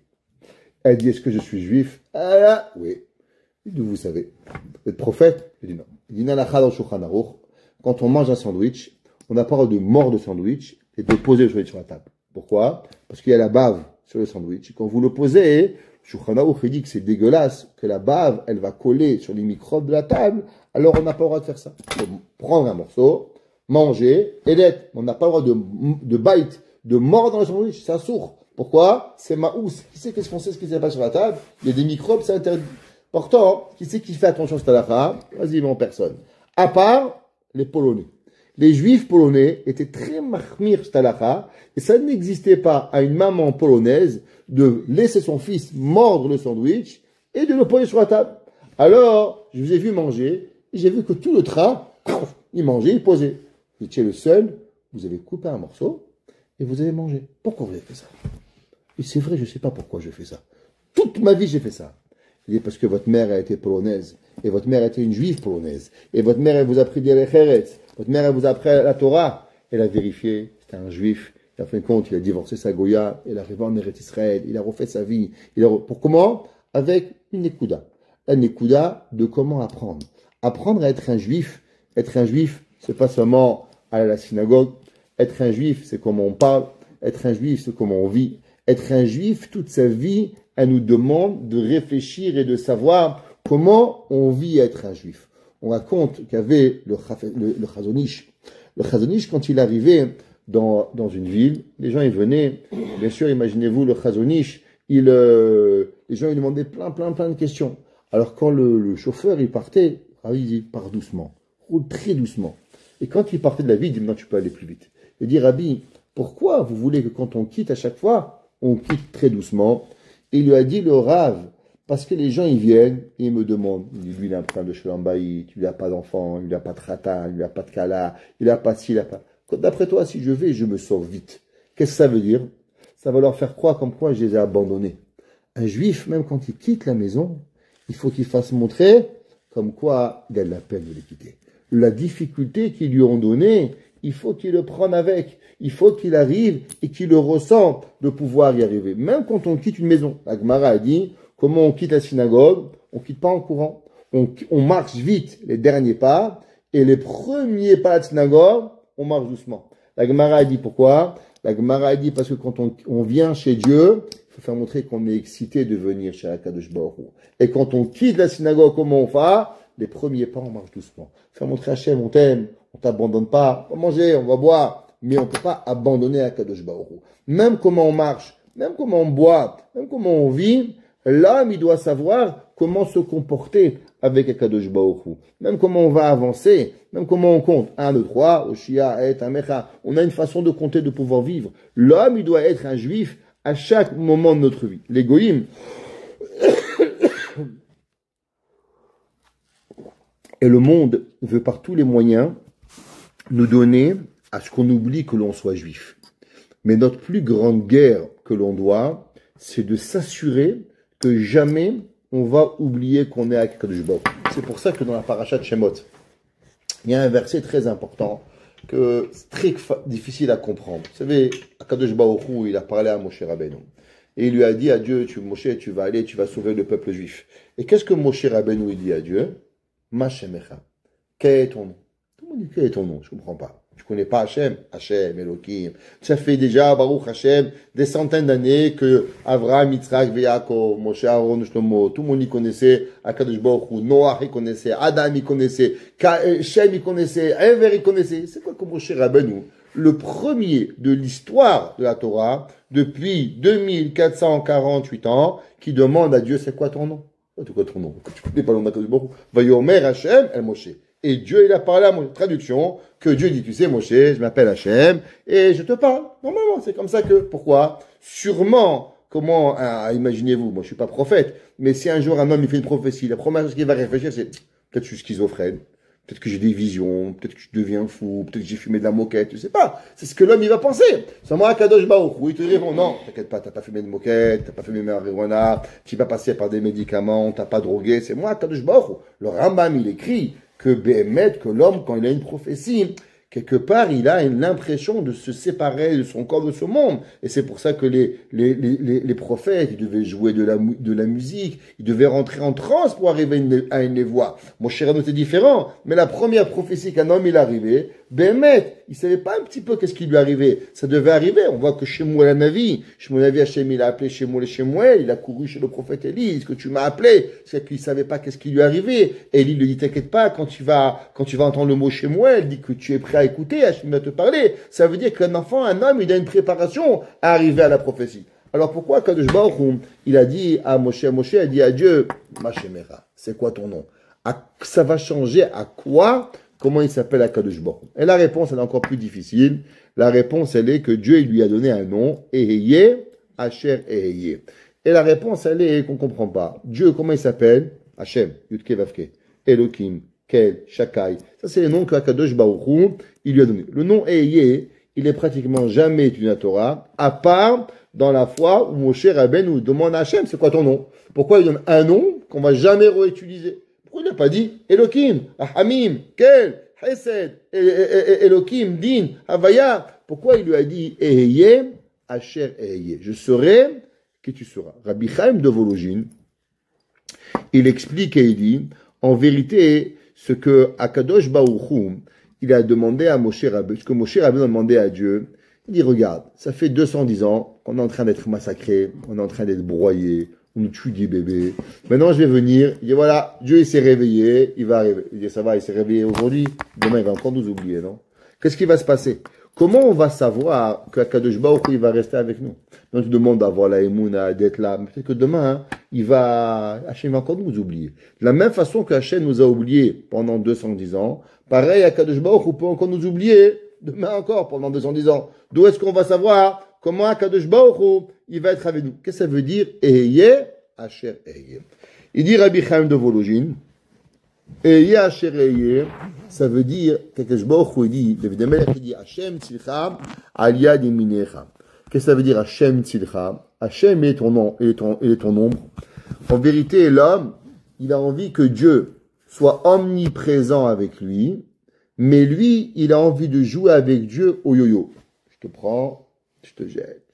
Elle dit, est-ce que je suis juif? Ah, oui. Il dit, vous savez. Vous êtes prophète? Il dit, non. Il dit, Nalacha dans Shulchan Aruch, quand on mange un sandwich, on n'a pas le droit de mordre le sandwich et de poser le sandwich sur la table. Pourquoi? Parce qu'il y a la bave sur le sandwich. Quand vous le posez, Shulchan Aruch, il dit que c'est dégueulasse, que la bave, elle va coller sur les microbes de la table. Alors on n'a pas le droit de faire ça. Il faut prendre un morceau, manger, et l'être. On n'a pas le droit de bite, de mordre dans le sandwich, c'est un sourd. Pourquoi? C'est maous. Qui sait qu'est-ce qu'on sait ce qui s'est passé sur la table? Il y a des microbes, c'est interdit. Pourtant, qui sait qui fait attention à cette halakha? Quasiment personne. À part les Polonais. Les Juifs polonais étaient très mahmir cette halakha, et ça n'existait pas à une maman polonaise de laisser son fils mordre le sandwich et de le poser sur la table. Alors, je vous ai vu manger, et j'ai vu que tout le train, il mangeait, il posait. Vous étiez le seul, vous avez coupé un morceau, et vous avez mangé. Pourquoi vous avez fait ça? Et c'est vrai, je ne sais pas pourquoi je fais ça. Toute ma vie, j'ai fait ça. Il dit parce que votre mère a été polonaise, et votre mère était une juive polonaise, et votre mère, elle vous a appris Derech Eretz, votre mère, elle vous a appris la Torah. Elle a vérifié, c'était un juif, et en fin de compte, il a divorcé sa Goya, il est arrivé en Eretz Israël, il a refait sa vie. Pour comment? Avec une ékouda. Une ékouda de comment apprendre. Apprendre à être un juif, c'est pas seulement aller à la synagogue. Être un juif, c'est comment on parle. Être un juif, c'est comment on vit. Être un juif, toute sa vie, elle nous demande de réfléchir et de savoir comment on vit être un juif. On raconte qu'il y avait le Chazon Ish. Le Chazon Ish, quand il arrivait dans une ville, les gens ils venaient. Bien sûr, imaginez-vous le Chazon Ish, les gens ils demandaient plein de questions. Alors quand le chauffeur il partait, il dit pars doucement, roule très doucement. Et quand il partait de la ville, il dit non, tu peux aller plus vite. Il dit Rabbi, pourquoi vous voulez que quand on quitte à chaque fois, on quitte très doucement? Et il lui a dit le Rav, parce que les gens ils viennent et ils me demandent, lui il a un problème de Shalom-Bayit, il n'a pas d'enfant, il n'a pas de Khatan, il n'a pas de Kala, il n'a pas de ci, il n'a pas. D'après toi, si je vais, je me sauve vite. Qu'est-ce que ça veut dire? Ça va leur faire croire comme quoi je les ai abandonnés. Un juif, même quand il quitte la maison, il faut qu'il fasse montrer comme quoi il a de la peine de les quitter. La difficulté qu'ils lui ont donnée, il faut qu'il le prenne avec. Il faut qu'il arrive et qu'il le ressente de pouvoir y arriver. Même quand on quitte une maison. La Gemara a dit, comment on quitte la synagogue? On quitte pas en courant. On marche vite les derniers pas et les premiers pas de la synagogue, on marche doucement. La Gemara a dit pourquoi? La Gemara dit parce que quand on vient chez Dieu, il faut faire montrer qu'on est excité de venir chez Akadosh Baruch Hu. Et quand on quitte la synagogue, comment on fait? Les premiers pas, on marche doucement. Faire montrer à Hachem, on t'aime, on t'abandonne pas, on va manger, on va boire, mais on peut pas abandonner Akadosh Baruch Hu. Même comment on marche, même comment on boit, même comment on vit, l'homme, il doit savoir comment se comporter avec Akadosh Baruch Hu. Même comment on va avancer, même comment on compte. 1, 2, 3, Oshia, Et, Amecha. On a une façon de compter, de pouvoir vivre. L'homme, il doit être un juif à chaque moment de notre vie. L'égoïme. Et le monde veut par tous les moyens nous donner à ce qu'on oublie que l'on soit juif. Mais notre plus grande guerre que l'on doit, c'est de s'assurer que jamais on va oublier qu'on est avec Akadosh Baruch Hu. C'est pour ça que dans la paracha de Shemot, il y a un verset très important que c'est très difficile à comprendre. Vous savez, Akadosh Baruch Hu, il a parlé à Moshe Rabbeinu. Et il lui a dit à Dieu, Moshe, tu vas aller, tu vas sauver le peuple juif. Et qu'est-ce que Moshe Rabbeinu il dit à Dieu? Ma Shemecha. Quel est ton nom? Tout le monde dit, quel est ton nom? Je ne comprends pas. Tu ne connais pas Hachem? Hachem, Elohim. Ça fait déjà, Baruch Hachem, des centaines d'années que Avraham, Yitzhak, Yaakov, Moshe, Aaron, Shlomo, tout le monde y connaissait, Akadosh Baruch Hu, Noach y connaissait, Adam y connaissait, Shem y connaissait, Ever y connaissait. C'est quoi que Moshe Rabbeinu, le premier de l'histoire de la Torah, depuis 2448 ans, qui demande à Dieu, c'est quoi ton nom? C'est quoi ton nom? Tu connais pas le nom d'Akadosh Baruch Hu. Vayomer Hachem, El Moshe. Et Dieu, il a parlé à mon traduction, que Dieu dit, tu sais, Moshe, je m'appelle Hachem, et je te parle. Normalement, c'est comme ça que, pourquoi? Sûrement, comment, imaginez-vous, moi je suis pas prophète, mais si un jour un homme, il fait une prophétie, la première chose qu'il va réfléchir, c'est, peut-être que je suis schizophrène, peut-être que j'ai des visions, peut-être que je deviens fou, peut-être que j'ai fumé de la moquette, je sais pas. C'est ce que l'homme, il va penser. C'est moi, Kadosh Baruch Hu, il te répond, non, t'inquiète pas, t'as pas fumé de moquette, t'as pas fumé de marijuana, tu vas passer par des médicaments, t'as pas drogué, c'est moi, Kadosh Baruch Hu. Le Rambam, il écrit, que Béhémet, que l'homme, quand il a une prophétie, quelque part, il a l'impression de se séparer de son corps, de ce monde. Et c'est pour ça que les prophètes, ils devaient jouer de la musique, ils devaient rentrer en transe pour arriver à une voix. Mon cher Rabbeinu, c'est différent. Mais la première prophétie qu'un homme, il arrivait, Béhémet, il savait pas un petit peu qu'est-ce qui lui arrivait. Ça devait arriver. On voit que Shemuel a Navi, Hachem, il a appelé Shemuel, il a couru chez le prophète Élie, ce que tu m'as appelé, c'est qu'il savait pas qu'est-ce qui lui arrivait. Élie lui dit, t'inquiète pas, quand tu vas entendre le mot Shemuel, dis que tu es prêt à écouter, Hachem va te parler. Ça veut dire qu'un enfant, un homme, il a une préparation à arriver à la prophétie. Alors pourquoi Kadosh Baruch Hu, il a dit à Moshe a dit à Dieu, Ma Shemera, c'est quoi ton nom? Ça va changer à quoi? Comment il s'appelle Akadosh Baruch Hu? Et la réponse, elle est encore plus difficile. La réponse, elle est que Dieu, il lui a donné un nom, Eheye, Asher Eheye. Et la réponse, elle est qu'on comprend pas. Dieu, comment il s'appelle? Hachem, Yudke Vavke, Elohim, Kel, Shakai. Ça, c'est les noms que Akadosh Baruch Hu, il lui a donné. Le nom Eheye, il est pratiquement jamais étudié dans la Torah, à part dans la fois où Moshe Rabbeinu nous demande à Hachem, c'est quoi ton nom? Pourquoi il donne un nom qu'on va jamais réutiliser? Pourquoi il n'a pas dit Elohim, Ahamim, Kel, Hesed, Elohim, Din, Havaya? Pourquoi il lui a dit Eheye, Asher Eheye? Je serai qui tu seras. Rabbi Chaim de Volojine, il explique et il dit, en vérité, ce que Akadosh Baruch Hu, il a demandé à Moshe Rabbeinu, ce que Moshe Rabbeinu a demandé à Dieu, il dit, regarde, ça fait 210 ans qu'on est en train d'être massacré, on est en train d'être broyé, on nous tue des bébés. Maintenant, je vais venir. Il dit, voilà, Dieu, il s'est réveillé. Il va arriver. Il dit, ça va, il s'est réveillé aujourd'hui. Demain, il va encore nous oublier, non? Qu'est-ce qui va se passer? Comment on va savoir que Akadosh Baruch Hu, il va rester avec nous? Donc, tu demandes d'avoir la émouna, d'être là. Mais peut-être que demain, hein, Hachem va encore nous oublier. De la même façon que Hachem nous a oubliés pendant 210 ans, pareil, Akadosh Baruch Hu peut encore nous oublier demain encore pendant 210 ans. D'où est-ce qu'on va savoir comment Akadosh Baruch Hu, il va être avec nous? Qu'est-ce que ça veut dire? Eheye, Asher Eheye. Il dit Rabbi Chaim de Volojine, Eheye, Asher Eheye, ça veut dire, qu'Akadosh Baruch Hu, il dit, David Amelech, il dit, Hashem tzilcha, al yad yeminecha. Qu'est-ce que ça veut dire Hashem tzilcha? Hashem est ton nom, il est ton ombre. En vérité, l'homme, il a envie que Dieu soit omniprésent avec lui, mais lui, il a envie de jouer avec Dieu au yo-yo. Je te prends, je te jette,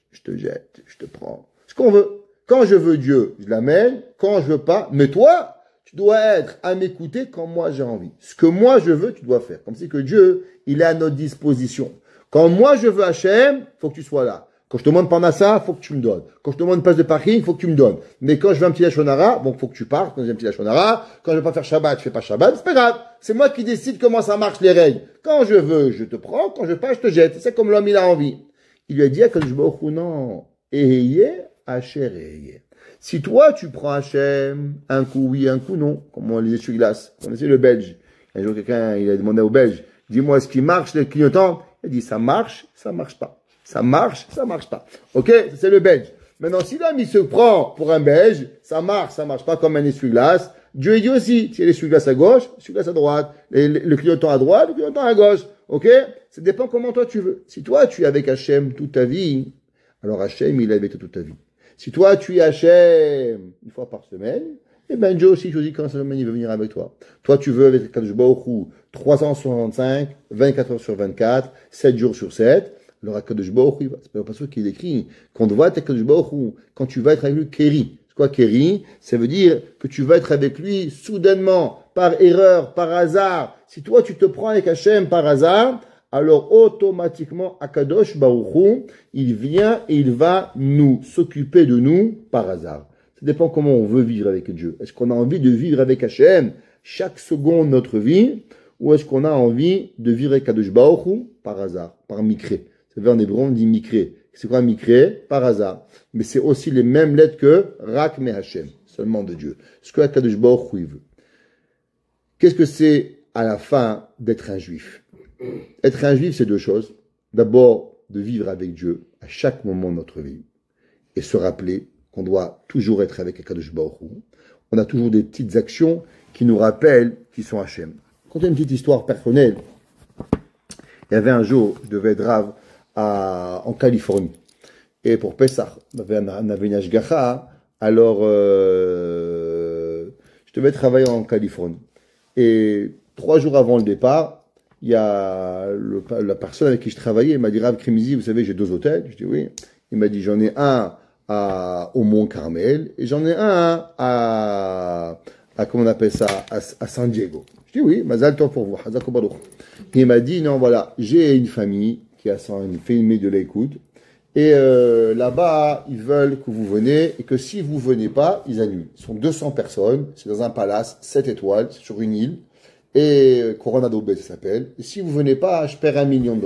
je te prends. Ce qu'on veut. Quand je veux Dieu, je l'amène. Quand je veux pas, mais toi, tu dois être à m'écouter quand moi j'ai envie. Ce que moi je veux, tu dois faire. Comme c'est que Dieu, il est à notre disposition. Quand moi je veux Hachem, faut que tu sois là. Quand je te demande Parnassa, faut que tu me donnes. Quand je te demande une place de parking, faut que tu me donnes. Mais quand je veux un petit Lachonara, bon, faut que tu partes. Quand j'ai un petit Lachonara, quand je veux pas faire Shabbat, je fais pas Shabbat. C'est pas grave. C'est moi qui décide comment ça marche les règles. Quand je veux, je te prends. Quand je veux pas, je te jette. C'est comme l'homme, il a envie. Il lui a dit à Kadosh Baruch Hu, non. Eheye, Asher Eheye. Si toi, tu prends Hachem, un coup oui, un coup non, comme on les essuie-glaces. On essaie le Belge. Un jour, quelqu'un, il a demandé au Belge, dis-moi ce qui marche, les clignotants. Il a dit, ça marche pas. Ça marche pas. Ok? C'est le Belge. Maintenant, si l'homme, il se prend pour un Belge, ça marche pas comme un essuie-glace. Dieu, il dit aussi, si l'essuie-glace à gauche, l'essuie-glace à droite. Le clignotant à droite, le clignotant à gauche. Ok? Ça dépend comment toi tu veux. Si toi, tu es avec Hachem toute ta vie, alors Hachem, il est avec toi toute ta vie. Si toi, tu es Hachem une fois par semaine, eh ben, Dieu aussi, choisit quand semaine il veut venir avec toi. Toi, tu veux avec Kadosh Baruch Hu 365, 24 heures sur 24, 7 jours sur 7. Alors, à Kadosh Baruch Hu, c'est pas sûr qu'il écrit qu'on doit être à Kadosh Baruch Hu quand tu vas être avec lui, Kéri. C'est quoi Kéri? Ça veut dire que tu vas être avec lui soudainement, par erreur, par hasard. Si toi, tu te prends avec Hachem par hasard, alors automatiquement, Akadosh Baruch Hu, il vient et il va nous s'occuper de nous par hasard. Ça dépend comment on veut vivre avec Dieu. Est-ce qu'on a envie de vivre avec Hachem chaque seconde de notre vie, ou est-ce qu'on a envie de vivre avec Akadosh Baruch Hu par hasard, par mikré? Vous savez, en hébreu, on dit mikré. C'est quoi mikré? Par hasard. Mais c'est aussi les mêmes lettres que Rak me Hachem, seulement de Dieu. Ce que Akadosh Baruch Hu veut. Qu'est-ce que c'est à la fin d'être un juif? Être un juif, c'est deux choses. D'abord, de vivre avec Dieu à chaque moment de notre vie et se rappeler qu'on doit toujours être avec Akadosh Baruch Hu. On a toujours des petites actions qui nous rappellent qu'ils sont Hachem. Quand une petite histoire personnelle, il y avait un jour, je devais être rave en Californie. Et pour Pessah, on avait une ashgacha, alors je devais travailler en Californie. Et 3 jours avant le départ, il y a la personne avec qui je travaillais, il m'a dit, Rav Krimizi, vous savez, j'ai 2 hôtels. Je dis oui. Il m'a dit, j'en ai un au Mont Carmel et j'en ai un à comment on appelle ça, à San Diego. Je dis oui, mazal tov pour vous. Il m'a dit, non, voilà, j'ai une famille qui a une famille de l'écoute et là-bas, ils veulent que vous venez et que si vous venez pas, ils annulent. Ils sont 200 personnes, c'est dans un palace, 7 étoiles, c'est sur une île. Et Coronado Bay, ça s'appelle. Et si vous venez pas, je perds $1 million.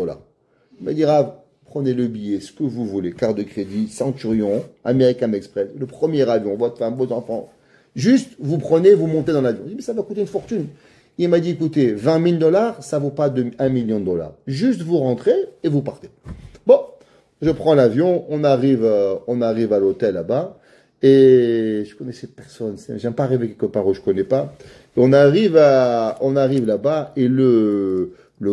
Il m'a dit, Rav, prenez le billet, ce que vous voulez, carte de crédit, Centurion, American Express, le premier avion, votre femme, vos enfants. Juste, vous prenez, vous montez dans l'avion. Je dis, mais ça va coûter une fortune. Il m'a dit, écoutez, $20 000, ça vaut pas $1 million. Juste, vous rentrez et vous partez. Bon, je prends l'avion, on arrive à l'hôtel là-bas. Et je connaissais personne. J'aime pas arriver quelque part où je connais pas. Et on arrive là-bas et le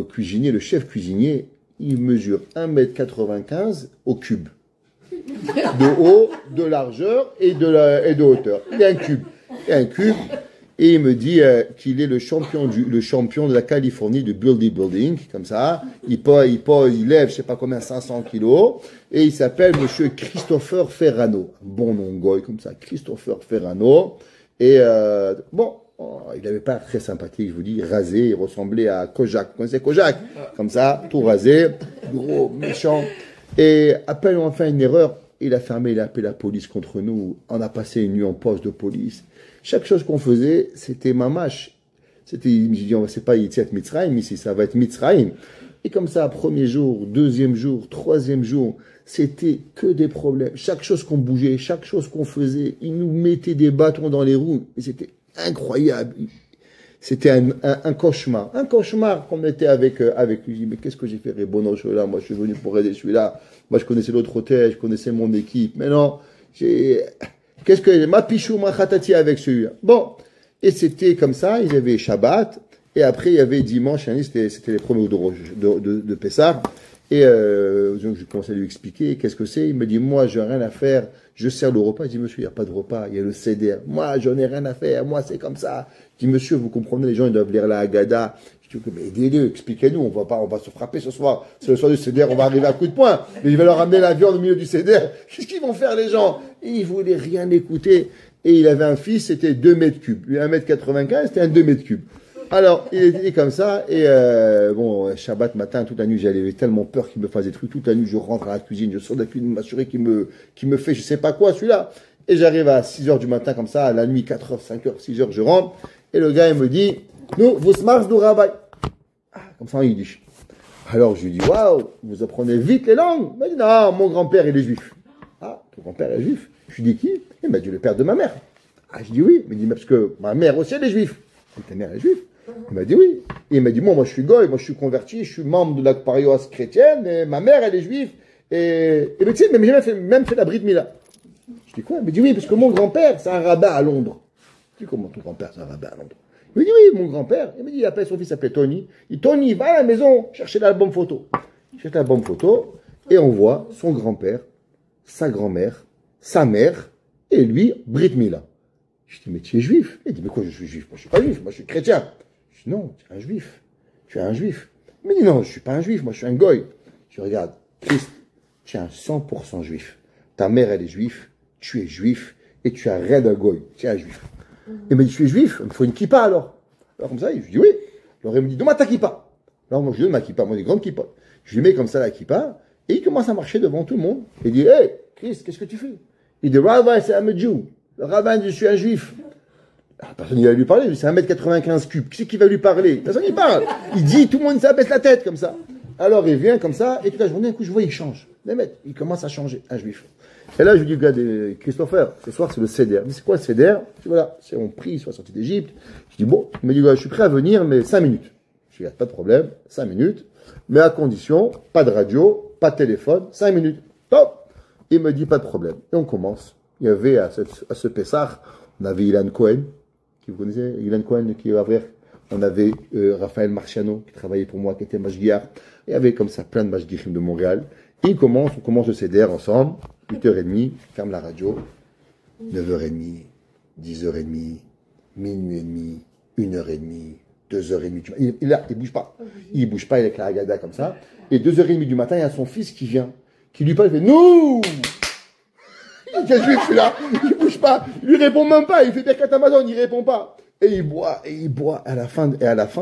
cuisinier, le chef cuisinier, il mesure 1,95 m au cube. De haut, de largeur et de hauteur. Il y a un cube. Et il me dit qu'il est le champion de la Californie de building, comme ça. Il lève, je sais pas combien, 500 kilos. Et il s'appelle Monsieur Christopher Ferrano. Bon nom goy, comme ça. Christopher Ferrano. Et bon, il n'avait pas très sympathique, je vous dis, rasé. Il ressemblait à Kojak. Vous connaissez Kojak? Comme ça, tout rasé, gros, méchant. Et après, on a fait une erreur. Il a appelé la police contre nous. On a passé une nuit en poste de police. Chaque chose qu'on faisait, c'était mamache. Je dis, c'est pas Yetziat Mitzrayim ici, ça va être Mitzrayim. Et comme ça, premier jour, deuxième jour, troisième jour, c'était que des problèmes. Chaque chose qu'on bougeait, chaque chose qu'on faisait, ils nous mettaient des bâtons dans les roues. Et c'était incroyable. C'était un cauchemar. Un cauchemar qu'on était avec lui. Mais qu'est-ce que j'ai fait, Rebono là? Moi, je suis venu pour aider celui-là. Moi, je connaissais l'autre hôtel, je connaissais mon équipe. Mais non, qu'est-ce que ma pichou, ma khatati avec celui-là? Bon. Et c'était comme ça, il y avait Shabbat. Et après, il y avait dimanche, c'était les premiers de Pessah. Et donc, je commençais à lui expliquer qu'est-ce que c'est. Il me dit, moi, j'ai rien à faire. Je sers le repas. Je dis, monsieur, il n'y a pas de repas. Il y a le seder. Moi, j'en ai rien à faire. Moi, c'est comme ça. Je dis, monsieur, vous comprenez, les gens, ils doivent lire la Haggadah. Je dis, mais aidez-le, expliquez-nous. On va se frapper ce soir. C'est le soir du seder, on va arriver à coup de poing. Mais il va leur ramener la viande au milieu du seder. Qu'est-ce qu'ils vont faire, les gens? Et ils voulaient rien écouter. Et il avait un fils, c'était 2 mètres cubes. Lui, 1,95 m, c'était un 2 mètres cubes. Alors, il était comme ça, et bon, Shabbat matin, toute la nuit, j'avais tellement peur qu'il me fasse des trucs. Toute la nuit, je rentre à la cuisine, je sors de la cuisine, m'assurer qu'il me fait je sais pas quoi, celui-là. Et j'arrive à 6h du matin, comme ça, à la nuit, 4h, 5h, 6h, je rentre, et le gars, il me dit, nous, vous smars du rabbi. Ah, comme ça en yiddish. Alors, je lui dis, waouh, vous apprenez vite les langues. Il m'a dit, non, mon grand-père, il est juif. Ah, ton grand-père est juif. Je lui dis, qui? Il m'a dit, le père de ma mère. Ah, je dis oui. Il m'a dit, mais parce que ma mère aussi, elle est juive. Et ta mère est juive? Il m'a dit oui. Et il m'a dit, moi, je suis goy, moi, je suis converti, je suis membre de la paroisse chrétienne, et ma mère, elle est juive. Et tu sais, mais j'ai même fait la Brit Mila. Je dis quoi? Il m'a dit oui, parce que mon grand-père, c'est un rabbin à Londres. Je dis, comment ton grand-père, c'est un rabbin à Londres? Il m'a dit oui, mon grand-père. Il m'a dit, il appelle son fils, s'appelait Tony. Il dit, Tony, va à la maison, chercher l'album photo. Il cherche l'album photo, et on voit son grand-père, sa grand-mère, sa mère, et lui, Brit Mila. Je dis, mais tu es juif? Il dit, mais quoi, je suis juif? Moi, je suis pas juif, moi, je suis chrétien. Je dis, non, tu es un juif. Tu es un juif. Il me dit, non, je suis pas un juif, moi, je suis un goy. Je regarde, Christ, tu es un 100% juif. Ta mère, elle est juive, tu es juif, et tu as rien d'un goy. Tu es un juif. Il m'a dit, tu es juif, il me faut une kippa alors. Alors, comme ça, je lui dis, oui. Alors, il me dit, donne-moi ta kippa. Alors, moi, je lui donne ma kippa, moi, des grandes kippas. Je lui mets comme ça la kippa, et il commence à marcher devant tout le monde. Il dit, hey, Christ, qu'est-ce que tu fais? Il dit, Rabbi, c'est un Jew. Le rabbin, je suis un juif. Ah, personne ne va lui parler, c'est 1m95 cubes. Qui c'est qui va lui parler? Personne n'y parle. Il dit, tout le monde s'abaisse la tête comme ça. Alors il vient comme ça, et toute la journée, un coup, je vois, il change. Les mecs, il commence à changer, un juif. Et là, je lui dis, regarde, Christopher, ce soir, c'est le Seder. Mais c'est quoi le Seder? Je dis, voilà, c'est on prie, soit sorti d'Égypte. Je dis, bon, il me dit, je suis prêt à venir, mais 5 minutes. Je dis, pas de problème, 5 minutes, mais à condition, pas de radio, pas de téléphone, 5 minutes. Top! Il me dit, pas de problème. Et on commence. Il y avait à ce Pessah, on avait Ilan Cohen, qui vous connaissez, Ilan Cohen qui est ouvert. On avait Raphaël Marciano qui travaillait pour moi, qui était mashgiach. Il y avait comme ça plein de mashgiachim de Montréal. Et on commence le CDR ensemble, 8h30, ferme la radio, 9h30, 10h30, minuit et demi, 1h30, 2h30. Il bouge pas. Il bouge pas, il est avec la Haggadah comme ça. Et 2h30 du matin, il y a son fils qui vient, qui lui parle, il fait, nous! Quel juif celui-là? Il bouge pas, il lui répond même pas, il fait Birkat Amazon, il répond pas. Et il boit, à la fin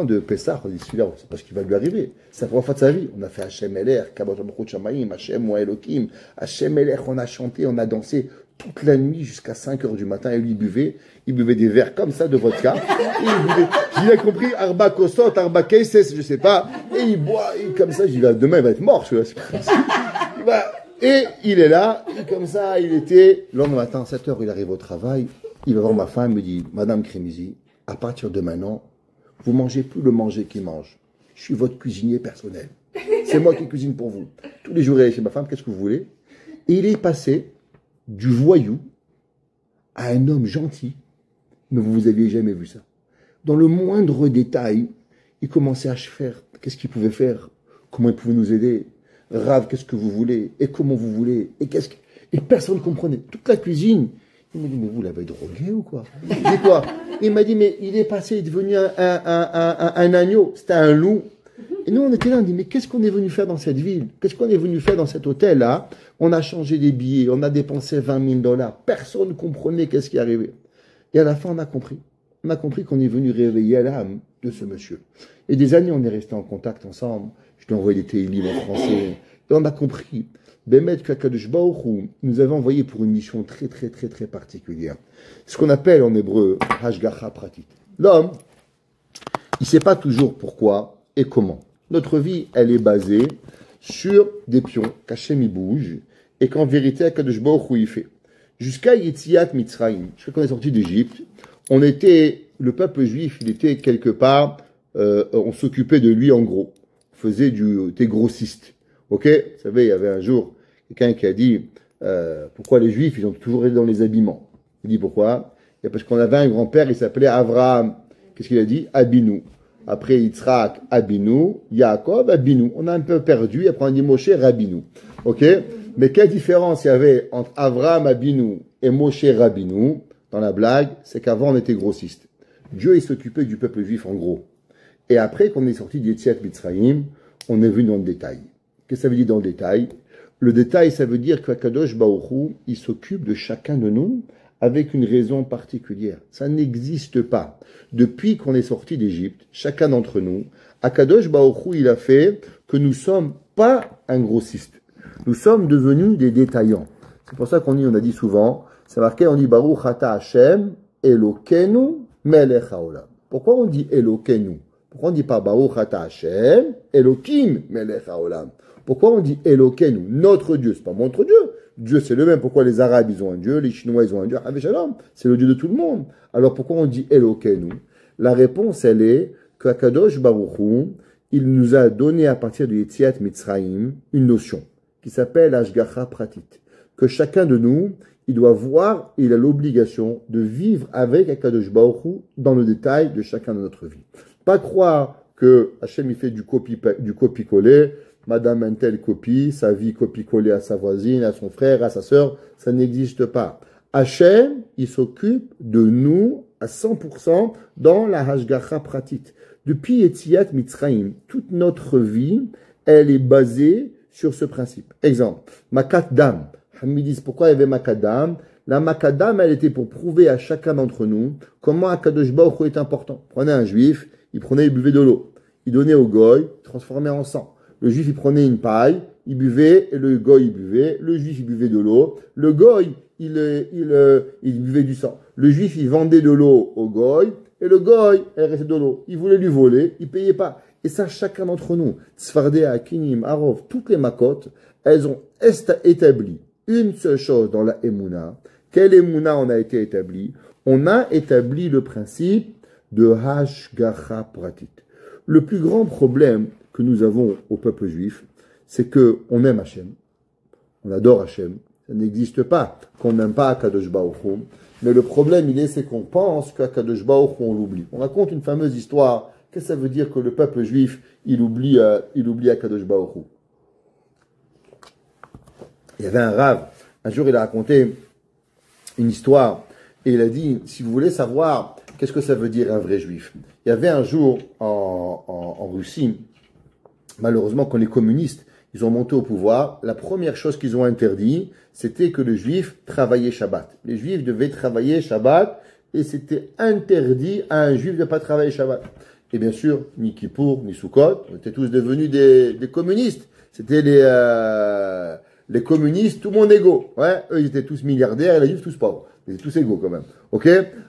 de Pessah, on dit celui-là, c'est pas ce qui va lui arriver. C'est la première fois de sa vie. On a fait Hashem Eler, Kabot Amrut Shamayim, Hashem Moa Elokim, Hashem Eler, on a chanté, on a dansé toute la nuit jusqu'à 5h du matin, et lui il buvait des verres comme ça de vodka. Il a compris, Arba Kosot, Arba Keises, je sais pas, et il boit, et comme ça, je dis, demain il va être mort, celui-là. Et il est là, et comme ça, il était, le lendemain matin, 7h, il arrive au travail, il va voir ma femme, il me dit, Madame Crémizy, à partir de maintenant, vous mangez plus le manger qu'il mange. Je suis votre cuisinier personnel. C'est moi qui cuisine pour vous. Tous les jours, il est chez ma femme, qu'est-ce que vous voulez? Et il est passé du voyou à un homme gentil, mais vous aviez jamais vu ça. Dans le moindre détail, il commençait à faire, qu'est-ce qu'il pouvait faire? Comment il pouvait nous aider? Rav, qu'est-ce que vous voulez? Et comment vous voulez? Et personne ne comprenait. Toute la cuisine. Il m'a dit, mais vous l'avez drogué ou quoi? Il dit quoi? Il m'a dit, mais il est passé, il est devenu un agneau. C'était un loup. Et nous, on était là, on dit, mais qu'est-ce qu'on est venu faire dans cette ville? Qu'est-ce qu'on est venu faire dans cet hôtel-là? On a changé des billets, on a dépensé $20,000. Personne ne comprenait qu'est-ce qui arrivait. Et à la fin, on a compris. On a compris qu'on est venu réveiller l'âme de ce monsieur. Et des années, on est resté en contact ensemble. Je lui ai envoyé des télélives en français. Et on a compris. Bémet Kakadosh Baruch Hu nous avait envoyé pour une mission très, très, très, très particulière. Ce qu'on appelle en hébreu Hashgacha Pratit. L'homme, il ne sait pas toujours pourquoi et comment. Notre vie, elle est basée sur des pions qu'Hachem y bouge et qu'en vérité, Kakadosh Baruch Hu il fait. Jusqu'à Yetziat Mitzrayim, jusqu'à qu'on est sorti d'Égypte, le peuple juif, il était quelque part, on s'occupait de lui en gros. On faisait t'es grossiste. Ok? Vous savez, il y avait un jour quelqu'un qui a dit pourquoi les juifs, ils ont toujours été dans les habillements. Il dit pourquoi? Et parce qu'on avait un grand-père, il s'appelait Avraham. Qu'est-ce qu'il a dit? Abinu. Après Yitzhak, Abinu. Yaakov, Abinu. On a un peu perdu. Après on dit Moshe, Rabinu. Ok? Mais quelle différence il y avait entre Avraham, Abinu et Moshe, Rabinu? Dans la blague, c'est qu'avant on était grossiste. Dieu, il s'occupait du peuple juif en gros. Et après qu'on est sorti d'Yetziat Mitzrayim, on est venu dans le détail. Qu'est-ce que ça veut dire dans le détail? Le détail, ça veut dire que Kadosh Baruch Hu, il s'occupe de chacun de nous avec une raison particulière. Ça n'existe pas. Depuis qu'on est sorti d'Égypte, chacun d'entre nous, Akadosh Baruch Hu, il a fait que nous sommes pas un grossiste. Nous sommes devenus des détaillants. C'est pour ça on a dit souvent, c'est marqué, on dit Baruch Ata Hashem Elokeinu Melech Haolam. Pourquoi on dit Elokeinu? Pourquoi on ne dit pas Baruch Ata Hashem Elokim Melech Haolam? Pourquoi on dit Elokeinu, notre Dieu? C'est pas notre Dieu. Dieu, c'est le même. Pourquoi les Arabes, ils ont un Dieu, les Chinois, ils ont un Dieu? C'est le Dieu de tout le monde. Alors pourquoi on dit Elokeinu? La réponse, elle est que Akadosh Baruch Hu, il nous a donné à partir du Yetziat Mitzrayim une notion qui s'appelle Ashgacha Pratit. Que chacun de nous, il doit voir, il a l'obligation de vivre avec Akadosh Baruch Hu dans le détail de chacun de notre vie. Pas croire que Hachem il fait du copie-coller, Madame Intel copie, sa vie copie-coller à sa voisine, à son frère, à sa sœur, ça n'existe pas. Hachem, il s'occupe de nous à 100% dans la Hashgacha Pratit. Depuis Yetziat Mitzrayim, toute notre vie, elle est basée sur ce principe. Exemple, Makat Dam. Ils disent pourquoi il y avait Makat Dam. La Makat Dam, elle était pour prouver à chacun d'entre nous comment Akadosh Baruch Hu est important. Prenez un juif, il prenait et buvait de l'eau. Il donnait au goy, transformait en sang. Le juif, il prenait une paille, il buvait, et le goy, il buvait. Le juif, il buvait de l'eau. Le goy, il buvait du sang. Le juif, il vendait de l'eau au goy, et le goy, il restait de l'eau. Il voulait lui voler, il payait pas. Et ça, chacun d'entre nous, Tzfardea, Kinim, Arov, toutes les makotes, elles ont établi une seule chose dans la Emouna. Quelle Emouna on a été établi? On a établi le principe de Hashgacha Pratit. Le plus grand problème que nous avons au peuple juif, c'est que on aime Hachem, on adore Hachem. Ça n'existe pas qu'on n'aime pas Akadosh Baruch Hu. Mais le problème, c'est qu'on pense qu'Akadosh Baruch Hu, on l'oublie. On raconte une fameuse histoire. Qu'est-ce que ça veut dire que le peuple juif, il oublie Akadosh Baruch Hu? Il y avait un rave. Un jour, il a raconté une histoire. Et il a dit, si vous voulez savoir qu'est-ce que ça veut dire un vrai juif. Il y avait un jour en Russie, malheureusement, quand les communistes, ils ont monté au pouvoir, la première chose qu'ils ont interdit, c'était que le juif travaillait Shabbat. Les juifs devaient travailler Shabbat et c'était interdit à un juif de ne pas travailler Shabbat. Et bien sûr, ni Kippour, ni Sukkot, on était tous devenus des communistes. C'était les communistes, tout le monde égaux. Ouais, eux, ils étaient tous milliardaires et les juifs tous pauvres. Ils étaient tous égaux quand même. Ok?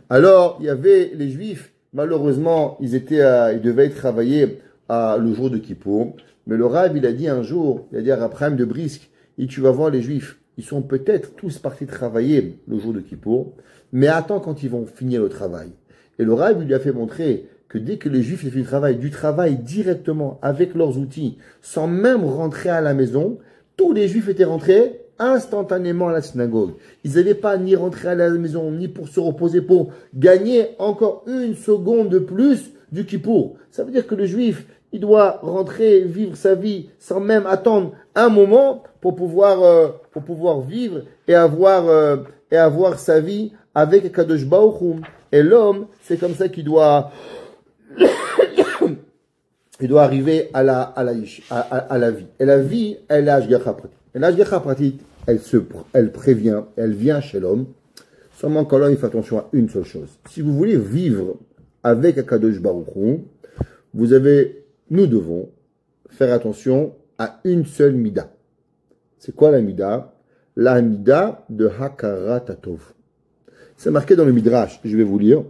Alors, il y avait les juifs, malheureusement, ils devaient travailler le jour de Kippour. Mais le Rav, il a dit un jour, il a dit à Raphaël de Brisk, tu vas voir les juifs, ils sont peut-être tous partis travailler le jour de Kippour, mais attends quand ils vont finir le travail. Et le Rav, il lui a fait montrer que dès que les juifs faisaient du travail directement avec leurs outils, sans même rentrer à la maison, tous les juifs étaient rentrés instantanément à la synagogue. Ils n'avaient pas ni rentrer à la maison, ni pour se reposer, pour gagner encore une seconde de plus du Kippour. Ça veut dire que le juif, il doit rentrer, vivre sa vie sans même attendre un moment pour pouvoir vivre et avoir sa vie avec Kadosh Baruch Hu. Et l'homme, c'est comme ça qu'il doit arriver à la vie. Et la vie, elle est Hashgacha Pratit. Et l'Hashgacha Pratit, elle prévient, elle vient chez l'homme. Seulement quand l'homme, il fait attention à une seule chose. Si vous voulez vivre avec Akadosh Baruch Hu, nous devons faire attention à une seule mida. C'est quoi la mida? La mida de Hakarat Hatov. C'est marqué dans le Midrash, je vais vous lire.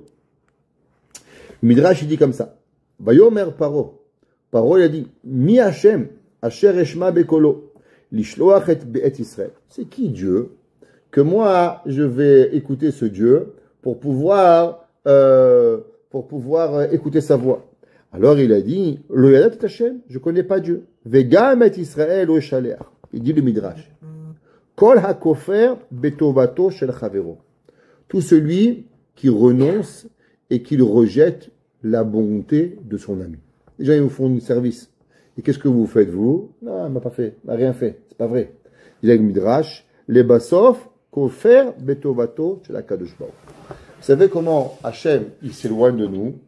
Le Midrash, il dit comme ça. Vayomer Paro. Paro, il a dit, Mi Hashem, Asher Eshma Bekolo, Lishloach et Israël. C'est qui Dieu? Que moi, je vais écouter ce Dieu pour pouvoir écouter sa voix. Alors il a dit, Lo yadat et Hashem, je ne connais pas Dieu. Vegam et Israël o shaleach. Il dit le Midrash. Kol hakofer betovato shel chavero. Tout celui qui renonce et qui rejette la bonté de son ami. Les gens, ils vous font un service. Et qu'est-ce que vous faites, vous? Non, il m'a pas fait, il m'a rien fait. C'est pas vrai. Il y a le Midrash, les basof, kofer betovato shel akadosh baruch. Vous savez comment Hachem, il s'éloigne de nous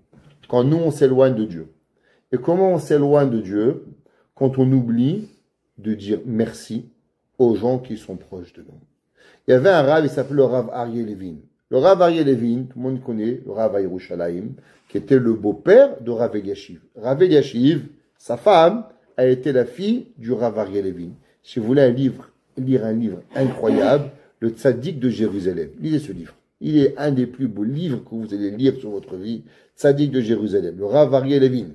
quand nous, on s'éloigne de Dieu. Et comment on s'éloigne de Dieu? Quand on oublie de dire merci aux gens qui sont proches de nous. Il y avait un Rav, il s'appelait le Rav Aryeh Levin. Le Rav Aryeh Levin, tout le monde connaît, le Rav Yerushalayim, qui était le beau-père de Rav Eliashiv. Rav Eliashiv, sa femme, a été la fille du Rav Aryeh Levin. Si vous voulez lire un livre incroyable, le Tzaddik de Jérusalem. Lisez ce livre. Il est un des plus beaux livres que vous allez lire sur votre vie. Tzaddik de Jérusalem. Le Rav Aryeh Levin.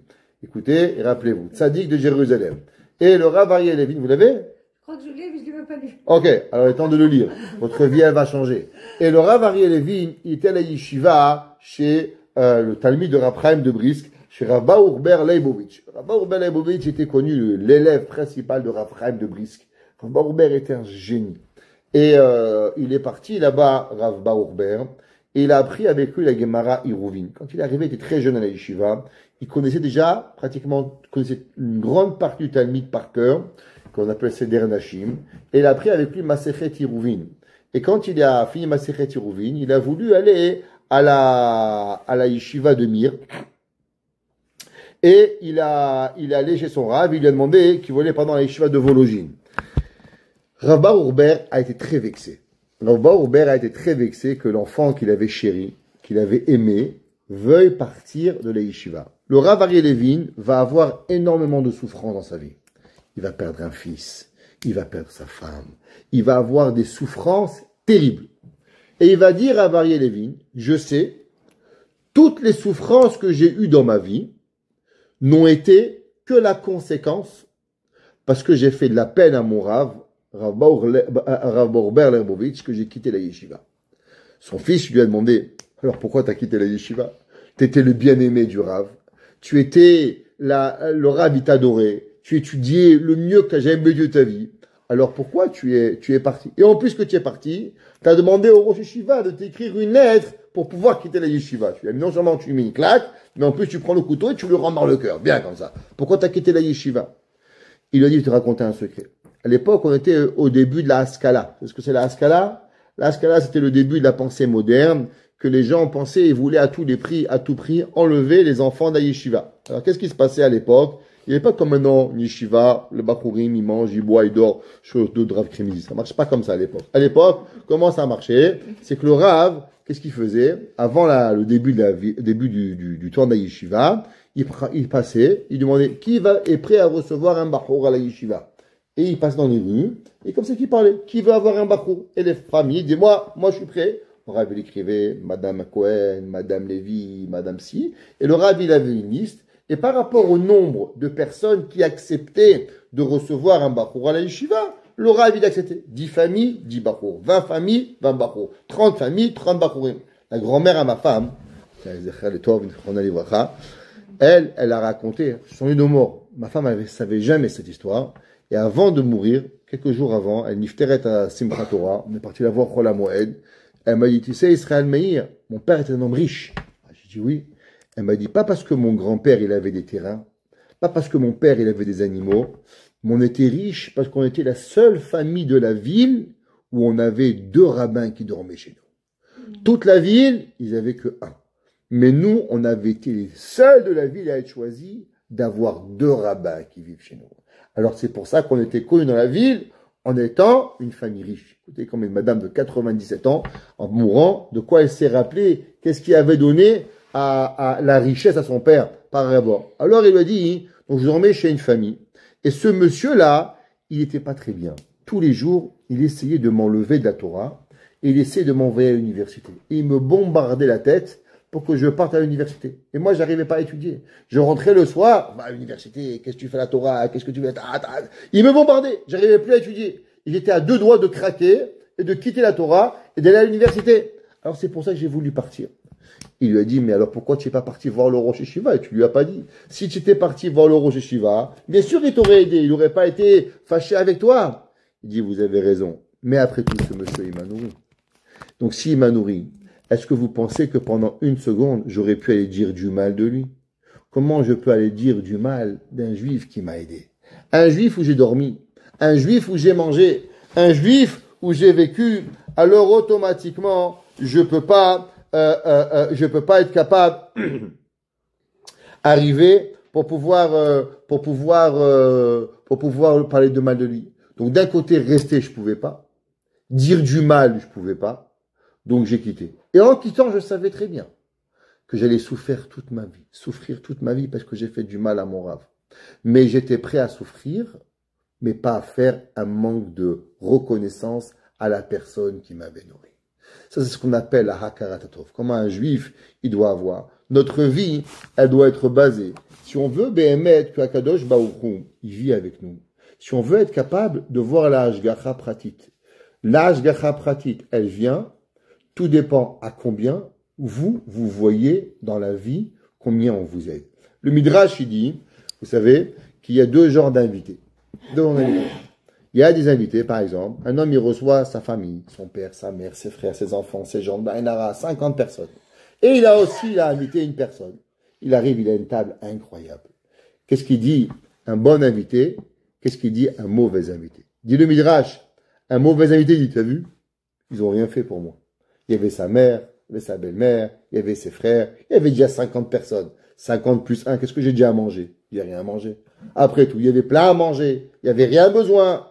Écoutez et rappelez-vous. Tzaddik de Jérusalem. Et le Rav Aryeh Levin, vous l'avez? Je crois que je l'ai, mais je ne l'ai même pas lu. Ok, alors il est temps de le lire. Votre vie, elle va changer. Et le Rav Aryeh Levin, il était à la yeshiva chez le Talmid de Rav Chaim de Brisk, chez Rav Baruch Ber Leibovitch. Rav Baruch Ber Leibovitch était connu l'élève principal de Rav Chaim de Brisk. Rav Baruch Ber était un génie. Et il est parti là-bas, Rav Baruch Ber, et il a appris avec lui la Gemara Iruvin. Quand il est arrivé, il était très jeune à la yeshiva. Il connaissait déjà, une grande partie du Talmid par cœur, qu'on appelle Seder Nashim, et il a appris avec lui Masechet Iruvin. Et quand il a fini Masechet Iruvin, il a voulu aller à la yeshiva de Mir, et il est allé chez son Rav, il lui a demandé qu'il voulait pendant la yeshiva de Vologine. Rav Baruch Ber a été très vexé. Rav Baruch Ber a été très vexé que l'enfant qu'il avait chéri, qu'il avait aimé, veuille partir de la yeshiva. Le Rav Aryeh Levin va avoir énormément de souffrances dans sa vie. Il va perdre un fils, il va perdre sa femme, il va avoir des souffrances terribles. Et il va dire à Rav Aryeh Levin, je sais, toutes les souffrances que j'ai eues dans ma vie n'ont été que la conséquence, parce que j'ai fait de la peine à mon Rav Baruch Ber Leibovitch, que j'ai quitté la yeshiva. Son fils lui a demandé, alors pourquoi t'as quitté la yeshiva? T'étais le bien-aimé du Rav. Tu étais le Rav, il t'adorait. Tu étudiais le mieux que tu as jamais de ta vie. Alors pourquoi tu es parti? Et en plus que tu es parti, tu as demandé au Rosh Yeshiva de t'écrire une lettre pour pouvoir quitter la yeshiva. Non seulement tu lui mets une claque, mais en plus tu prends le couteau et tu lui rends dans le cœur. Bien comme ça. Pourquoi tu as quitté la yeshiva? Il lui a dit de te raconter un secret. À l'époque, on était au début de la Haskalah. C'est ce que c'est la Haskalah? La Haskalah, c'était le début de la pensée moderne, que les gens pensaient et voulaient à tout prix, enlever les enfants de la yeshiva. Alors, qu'est-ce qui se passait à l'époque? Il n'y avait pas comme maintenant, une yeshiva, le bachurim, il mange, il boit, il dort, chose de Rav Krimizi. Ça marche pas comme ça à l'époque. À l'époque, comment ça marchait? C'est que le Rav, qu'est-ce qu'il faisait? Avant le début du temps de la yeshiva, il passait, il demandait qui est prêt à recevoir un bachur à la yeshiva. Et il passe dans les rues, et comme c'est qu'il parlait, qui veut avoir un bachur? Et les familles disaient, moi je suis prêt. Le Rav, il écrivait Madame Cohen, Madame Lévy, Madame Si. Et le Rav, il avait une liste. Et par rapport au nombre de personnes qui acceptaient de recevoir un bachur à la yeshiva, le Rav, il acceptait 10 familles, 10 bachur. 20 familles, 20 bachur. 30 familles, 30 bachurim. La grand-mère à ma femme, elle a raconté, son lit de mort. Ma femme, elle ne savait jamais cette histoire. Et avant de mourir, quelques jours avant, elle nifteret à Simchat Torah. On est parti la voir Chol HaMoed. Elle m'a dit, tu sais, Israël Meir, mon père était un homme riche. J'ai dit oui. Elle m'a dit, pas parce que mon grand-père, il avait des terrains, pas parce que mon père, il avait des animaux, mais on était riche parce qu'on était la seule famille de la ville où on avait 2 rabbins qui dormaient chez nous. Toute la ville, ils avaient que 1. Mais nous, on avait été les seuls de la ville à être choisis d'avoir 2 rabbins qui vivent chez nous. Alors c'est pour ça qu'on était connus dans la ville en étant une famille riche. Écoutez, comme une madame de 97 ans, en mourant, de quoi elle s'est rappelée, qu'est-ce qui avait donné à la richesse à son père par rapport. Alors il lui a dit, donc je dormais chez une famille. Et ce monsieur-là, il n'était pas très bien. Tous les jours, il essayait de m'enlever de la Torah et il essayait de m'envoyer à l'université. Et il me bombardait la tête pour que je parte à l'université. Et moi, j'arrivais pas à étudier. Je rentrais le soir, à l'université, qu'est-ce que tu fais la Torah, qu'est-ce que tu fais, il me bombardait, j'arrivais plus à étudier. Et j'étais à 2 doigts de craquer et de quitter la Torah et d'aller à l'université. Alors c'est pour ça que j'ai voulu partir. Il lui a dit, mais alors pourquoi tu n'es pas parti voir le Rosh Yeshiva? Et tu lui as pas dit. Si tu étais parti voir le Rosh Yeshiva, bien sûr il t'aurait aidé, il n'aurait pas été fâché avec toi. Il dit, vous avez raison. Mais après tout, ce monsieur, il m'a nourri. Donc s'il m'a nourri, est-ce que vous pensez que pendant 1 seconde, j'aurais pu aller dire du mal de lui? Comment je peux aller dire du mal d'un juif qui m'a aidé? Un juif où j'ai dormi, un juif où j'ai mangé, un juif où j'ai vécu, alors automatiquement, je peux pas être capable arriver pour pouvoir parler de mal de lui. Donc d'un côté, rester, je pouvais pas. Dire du mal, je pouvais pas. Donc j'ai quitté. Et en quittant, je savais très bien que j'allais souffrir toute ma vie parce que j'ai fait du mal à mon Rav. Mais j'étais prêt à souffrir, mais pas à faire un manque de reconnaissance à la personne qui m'avait nourri. Ça, c'est ce qu'on appelle la hakarat hatov. Comme un juif, il doit avoir. Notre vie, elle doit être basée. Si on veut béhémet que Akadosh Baruch Hu, il vit avec nous. Si on veut être capable de voir la hashgacha pratit. La hashgacha pratit, elle vient. Tout dépend à combien vous voyez dans la vie, combien on vous aide. Le Midrash, il dit, vous savez, qu'il y a deux genres d'invités. Il y a des invités, par exemple, un homme, il reçoit sa famille, son père, sa mère, ses frères, ses enfants, ses gens, il aura 50 personnes. Et il a invité une personne. Il arrive, il a une table incroyable. Qu'est-ce qu'il dit un bon invité? Qu'est-ce qu'il dit un mauvais invité? Dit le Midrash, un mauvais invité, il dit, t'as vu? Ils n'ont rien fait pour moi. Il y avait sa mère, il y avait sa belle-mère, il y avait ses frères, il y avait déjà 50 personnes. 50 plus 1, qu'est-ce que j'ai déjà à manger? Il n'y a rien à manger. Après tout, il y avait plein à manger, il n'y avait rien besoin.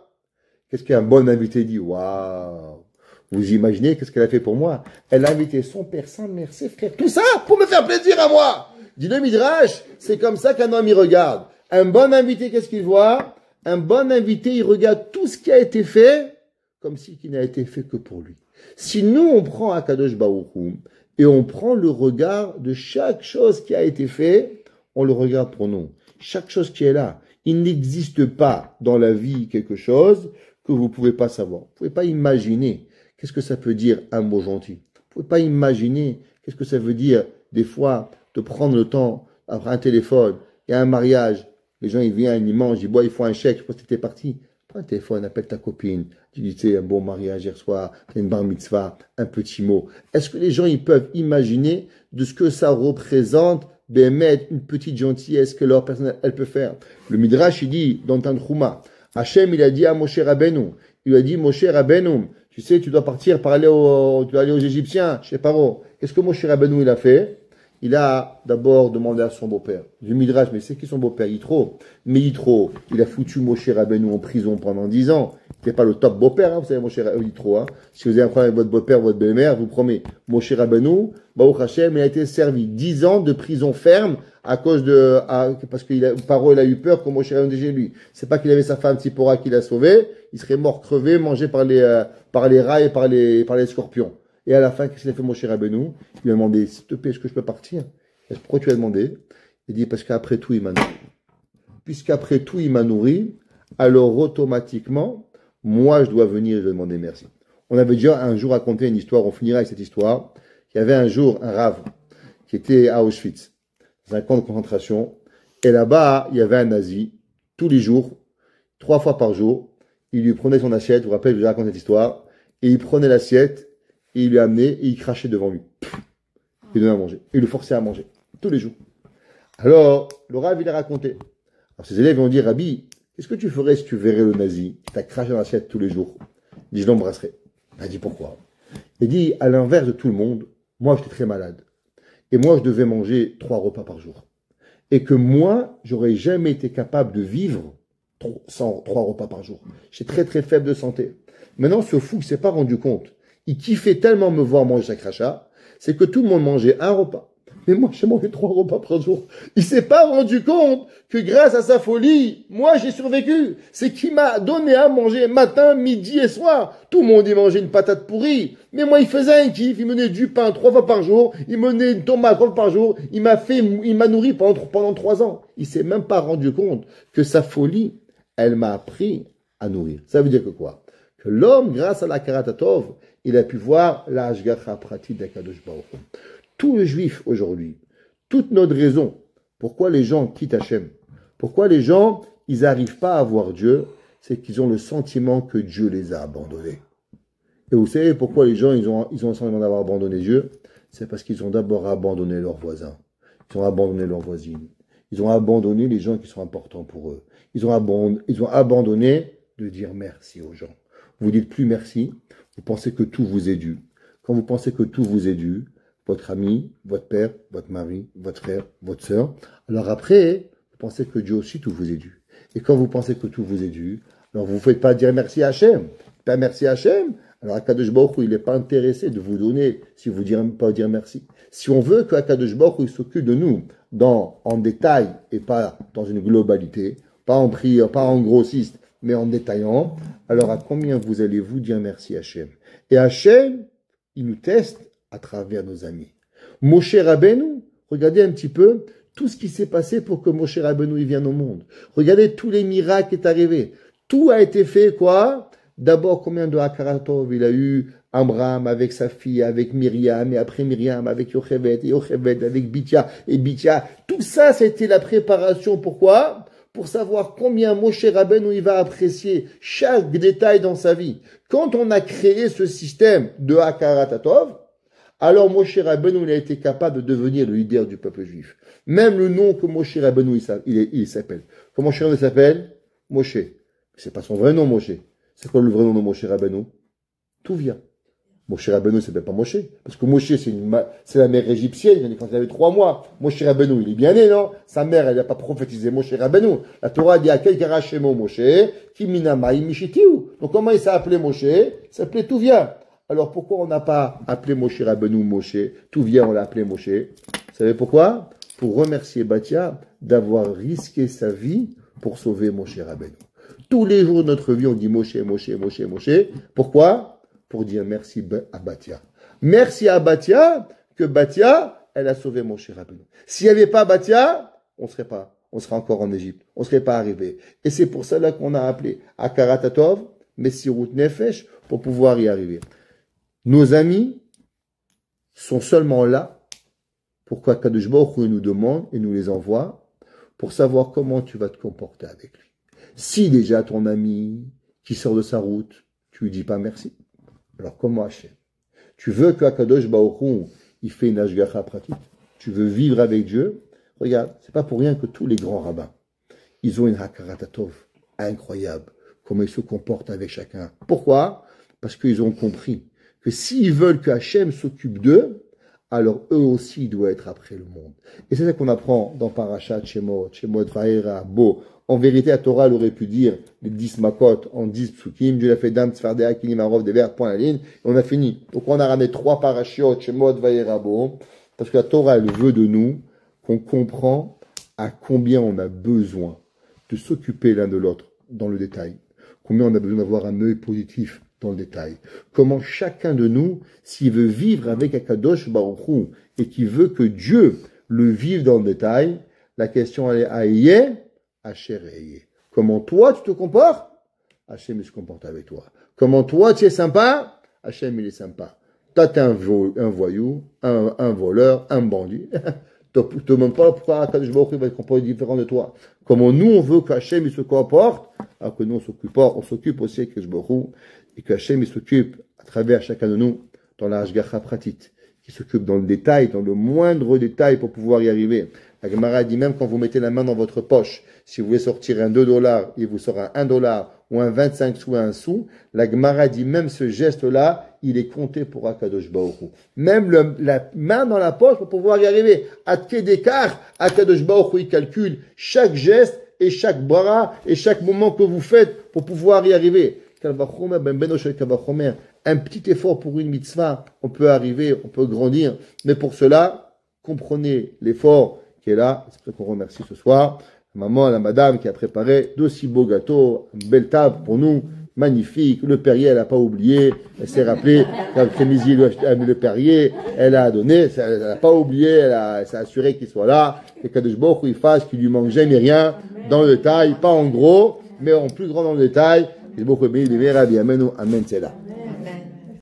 Qu'est-ce qu'un bon invité dit? Waouh! Vous imaginez qu'est-ce qu'elle a fait pour moi? Elle a invité son père, sa mère, ses frères, tout ça pour me faire plaisir à moi! Dit le Midrash, c'est comme ça qu'un homme y regarde. Un bon invité, qu'est-ce qu'il voit? Un bon invité, il regarde tout ce qui a été fait comme si qui n'a été fait que pour lui. Si nous, on prend Akadosh Baruch Hu et on prend le regard de chaque chose qui a été fait, on le regarde pour nous. Chaque chose qui est là. Il n'existe pas dans la vie quelque chose que vous ne pouvez pas savoir. Vous ne pouvez pas imaginer qu'est-ce que ça peut dire un mot gentil. Vous ne pouvez pas imaginer qu'est-ce que ça veut dire des fois de prendre le temps après un téléphone et un mariage. Les gens, ils viennent, ils mangent, ils boivent, ils font un chèque. Je pense que t'étais parti. Prends un téléphone, appelle ta copine. Tu dis, tu sais, un bon mariage hier soir, t'as une bar mitzvah, un petit mot. Est-ce que les gens, ils peuvent imaginer de ce que ça représente, mettre une petite gentillesse que leur personne, elle peut faire? Le Midrash, il dit, dans Tanchuma, Hachem, il a dit à Moshe Rabbeinu, il lui a dit, Moshe Rabbeinu, tu sais, tu dois partir pour aller tu dois aller aux Égyptiens, chez Paro. Qu'est-ce que Moshe Rabbeinu, il a fait? Il a d'abord demandé à son beau-père. Du Midrash, mais c'est qui son beau-père? Yitro. Mais Yitro, il a foutu Moshe Rabbeinu en prison pendant 10 ans. Il n'était pas le top beau-père, hein, vous savez, Moshe Yitro. Hein. Si vous avez un problème avec votre beau-père, votre belle-mère, vous promets. Moshe Rabbeinu, Baruch Hashem, il a été servi 10 ans de prison ferme à cause de, parce que Paro, il a eu peur que Moshe Rabbeinu chez lui. C'est pas qu'il avait sa femme Tzipora qui l'a sauvé. Il serait mort crevé, mangé par les rats et par les scorpions. Et à la fin, qu'est-ce qu'il a fait Moshe Rabbeinu? Il lui a demandé, s'il te plaît, est-ce que je peux partir? Pourquoi tu as demandé? Il dit, parce qu'après tout, il m'a nourri. Puisqu'après tout, il m'a nourri, alors automatiquement, moi, je dois venir et je dois demander merci. On avait déjà un jour raconté une histoire, on finira avec cette histoire. Il y avait un jour un rave qui était à Auschwitz, dans un camp de concentration. Et là-bas, il y avait un nazi, tous les jours, 3 fois par jour. Il lui prenait son assiette, vous vous rappelez, je vous ai raconté cette histoire. Et il prenait l'assiette, et il lui amenait, et il crachait devant lui. Il donnait à manger. Il le forçait à manger. Tous les jours. Alors, le Rav, il a raconté. Alors, ses élèves vont dire, Rabbi, qu'est-ce que tu ferais si tu verrais le nazi qui t'a craché dans l'assiette tous les jours? Il dit, je l'embrasserais. Il a dit, pourquoi? Il dit, à l'inverse de tout le monde, moi, j'étais très malade. Et moi, je devais manger 3 repas par jour. Et que moi, j'aurais jamais été capable de vivre sans 3 repas par jour. J'étais très, très faible de santé. Maintenant, ce fou, il s'est pas rendu compte. Il kiffait tellement me voir manger sa crachat, c'est que tout le monde mangeait un repas. Mais moi, j'ai mangé 3 repas par jour. Il s'est pas rendu compte que grâce à sa folie, moi, j'ai survécu. C'est qu'il m'a donné à manger matin, midi et soir. Tout le monde y mangeait une patate pourrie. Mais moi, il faisait un kiff. Il me donnait du pain 3 fois par jour. Il me donnait une tomate 3 fois par jour. Il m'a nourri pendant 3 ans. Il s'est même pas rendu compte que sa folie, elle m'a appris à nourrir. Ça veut dire que quoi? Que l'homme, grâce à la karatatov, il a pu voir la hashgacha pratit d'Akadosh Baruch Hu. Tout le juif aujourd'hui, toute notre raison, pourquoi les gens quittent Hachem, pourquoi les gens, ils n'arrivent pas à voir Dieu, c'est qu'ils ont le sentiment que Dieu les a abandonnés. Et vous savez pourquoi les gens, ils ont le sentiment d'avoir abandonné Dieu? C'est parce qu'ils ont d'abord abandonné leurs voisins, ils ont abandonné leurs voisines, ils ont abandonné les gens qui sont importants pour eux. Ils ont abandonné de dire merci aux gens. Vous dites plus merci, vous pensez que tout vous est dû. Quand vous pensez que tout vous est dû, votre ami, votre père, votre mari, votre frère, votre sœur, alors après, vous pensez que Dieu aussi tout vous est dû. Et quand vous pensez que tout vous est dû, alors vous ne faites pas dire merci à Hachem. Pas merci à Hachem, Alors Akadosh Baruch Hu, il n'est pas intéressé de vous donner si vous ne pas dire merci. Si on veut que Akadosh Baruch Hu il s'occupe de nous en détail et pas dans une globalité, pas en prière, pas en grossiste, mais en détaillant, alors à combien vous allez-vous dire merci Hachem? Et Hachem, il nous teste à travers nos amis. Moshe Rabbeinu, regardez un petit peu tout ce qui s'est passé pour que Moshe Rabbeinu il vienne au monde. Regardez tous les miracles qui sont arrivés. Tout a été fait, quoi? D'abord, combien de Hakaratov il a eu Amram avec sa fille, avec Myriam, et après Myriam avec Yocheved, et Yocheved avec Bithia, et Bithia. Tout ça, c'était la préparation. Pourquoi? Pour savoir combien Moshe Rabbeinu il va apprécier chaque détail dans sa vie. Quand on a créé ce système de Hakaratov, alors Moshe Rabbeinu il a été capable de devenir le leader du peuple juif. Même le nom que Moshe Rabbeinu il s'appelle. Comment Moshe Rabbeinu s'appelle? Moshe. C'est pas son vrai nom, Moshe. C'est quoi le vrai nom de Moshe Rabbeinu? Tout vient. Moshe Rabbeinu, c'est pas Moshe. Parce que Moshe, c'est la mère égyptienne, il est quand il avait 3 mois. Moshe Rabbeinu, il est bien né, non? Sa mère, elle n'a pas prophétisé Moshe Rabbeinu. La Torah dit à quel karachemo Moshe, qui minamaï mishitiu. Donc comment il s'est appelé Moshe? Il s'appelait Tout vient. Alors pourquoi on n'a pas appelé Moshe Rabbeinu Moshe? Tout vient, on l'a appelé Moshe. Vous savez pourquoi? Pour remercier Batia d'avoir risqué sa vie pour sauver Moshe Rabbeinu. Tous les jours de notre vie, on dit Moshe, Moshe, Moshe, Moshe. Pourquoi? Pour dire merci à Batia. Merci à Batia que Batia, elle a sauvé Moshe Rabbeinu. S'il n'y avait pas Batia, on serait encore en Égypte. On ne serait pas arrivé. Et c'est pour cela qu'on a appelé Akaratatov, Messirut Nefesh, pour pouvoir y arriver. Nos amis sont seulement là pour qu'Akadosh Baruch Hu nous demande et nous les envoie pour savoir comment tu vas te comporter avec lui. Si déjà ton ami qui sort de sa route, tu lui dis pas merci, alors comment Hachem? Tu veux qu'Akadosh Baruch Hu, il fait une hashgacha pratique, tu veux vivre avec Dieu, regarde, c'est pas pour rien que tous les grands rabbins, ils ont une hakaratatov incroyable, comment ils se comportent avec chacun. Pourquoi? Parce qu'ils ont compris que s'ils veulent que Hachem s'occupe d'eux, alors eux aussi doivent être après le monde. Et c'est ça qu'on apprend dans Parashat Shemot, Shemot Va'era, Bo. En vérité, la Torah aurait pu dire les 10 makot en 10 psukim. Dieu l'a fait dam, tzfardea, kinim, arov, des verbes, point la ligne. Et on a fini. Donc on a ramené 3 parashiot, Shemot Va'era, Bo. Parce que la Torah, elle veut de nous qu'on comprend à combien on a besoin de s'occuper l'un de l'autre dans le détail. Combien on a besoin d'avoir un œil positif dans le détail. Comment chacun de nous, s'il veut vivre avec Akadosh Baruch Hu et qui veut que Dieu le vive dans le détail, la question elle est Aïe, Asher Aïe. Comment toi tu te comportes? Hachem il se comporte avec toi. Comment toi tu es sympa? Hachem il est sympa. Toi tu es un voyou, un voleur, un bandit. Tu ne te demandes pas pourquoi Akadosh Baruch Hu va être comporté différent de toi. Comment nous on veut qu'Hachem il se comporte, alors que nous on s'occupe aussi avec Akadosh Baruch Hu. Et que Hachem il s'occupe à travers chacun de nous dans la hashgacha pratique, qui s'occupe dans le détail, dans le moindre détail pour pouvoir y arriver. La Gemara dit même quand vous mettez la main dans votre poche, si vous voulez sortir un $2, il vous sort un $1 ou un 25 sous, un sou, la Gemara dit même ce geste-là, il est compté pour Akadosh Baruch Hu. Même la main dans la poche pour pouvoir y arriver. À quel d'écart, Akadosh Baruch Hu, il calcule chaque geste et chaque bara et chaque moment que vous faites pour pouvoir y arriver. Un petit effort pour une mitzvah, on peut arriver, on peut grandir, mais pour cela, comprenez l'effort qui est là. C'est pour ça qu'on remercie ce soir la maman, la madame qui a préparé d'aussi beaux gâteaux, une belle table pour nous, magnifique. Le Perrier, elle n'a pas oublié, elle s'est rappelée qu'après-midi, le Perrier, elle a donné, elle n'a pas oublié, elle s'est assurée qu'il soit là, et qu'Akadosh Baruch Hu il fasse qu'il lui manque jamais rien, dans le détail, pas en gros, mais en plus grand dans le détail. Que beaucoup de bénis, Amen, c'est là.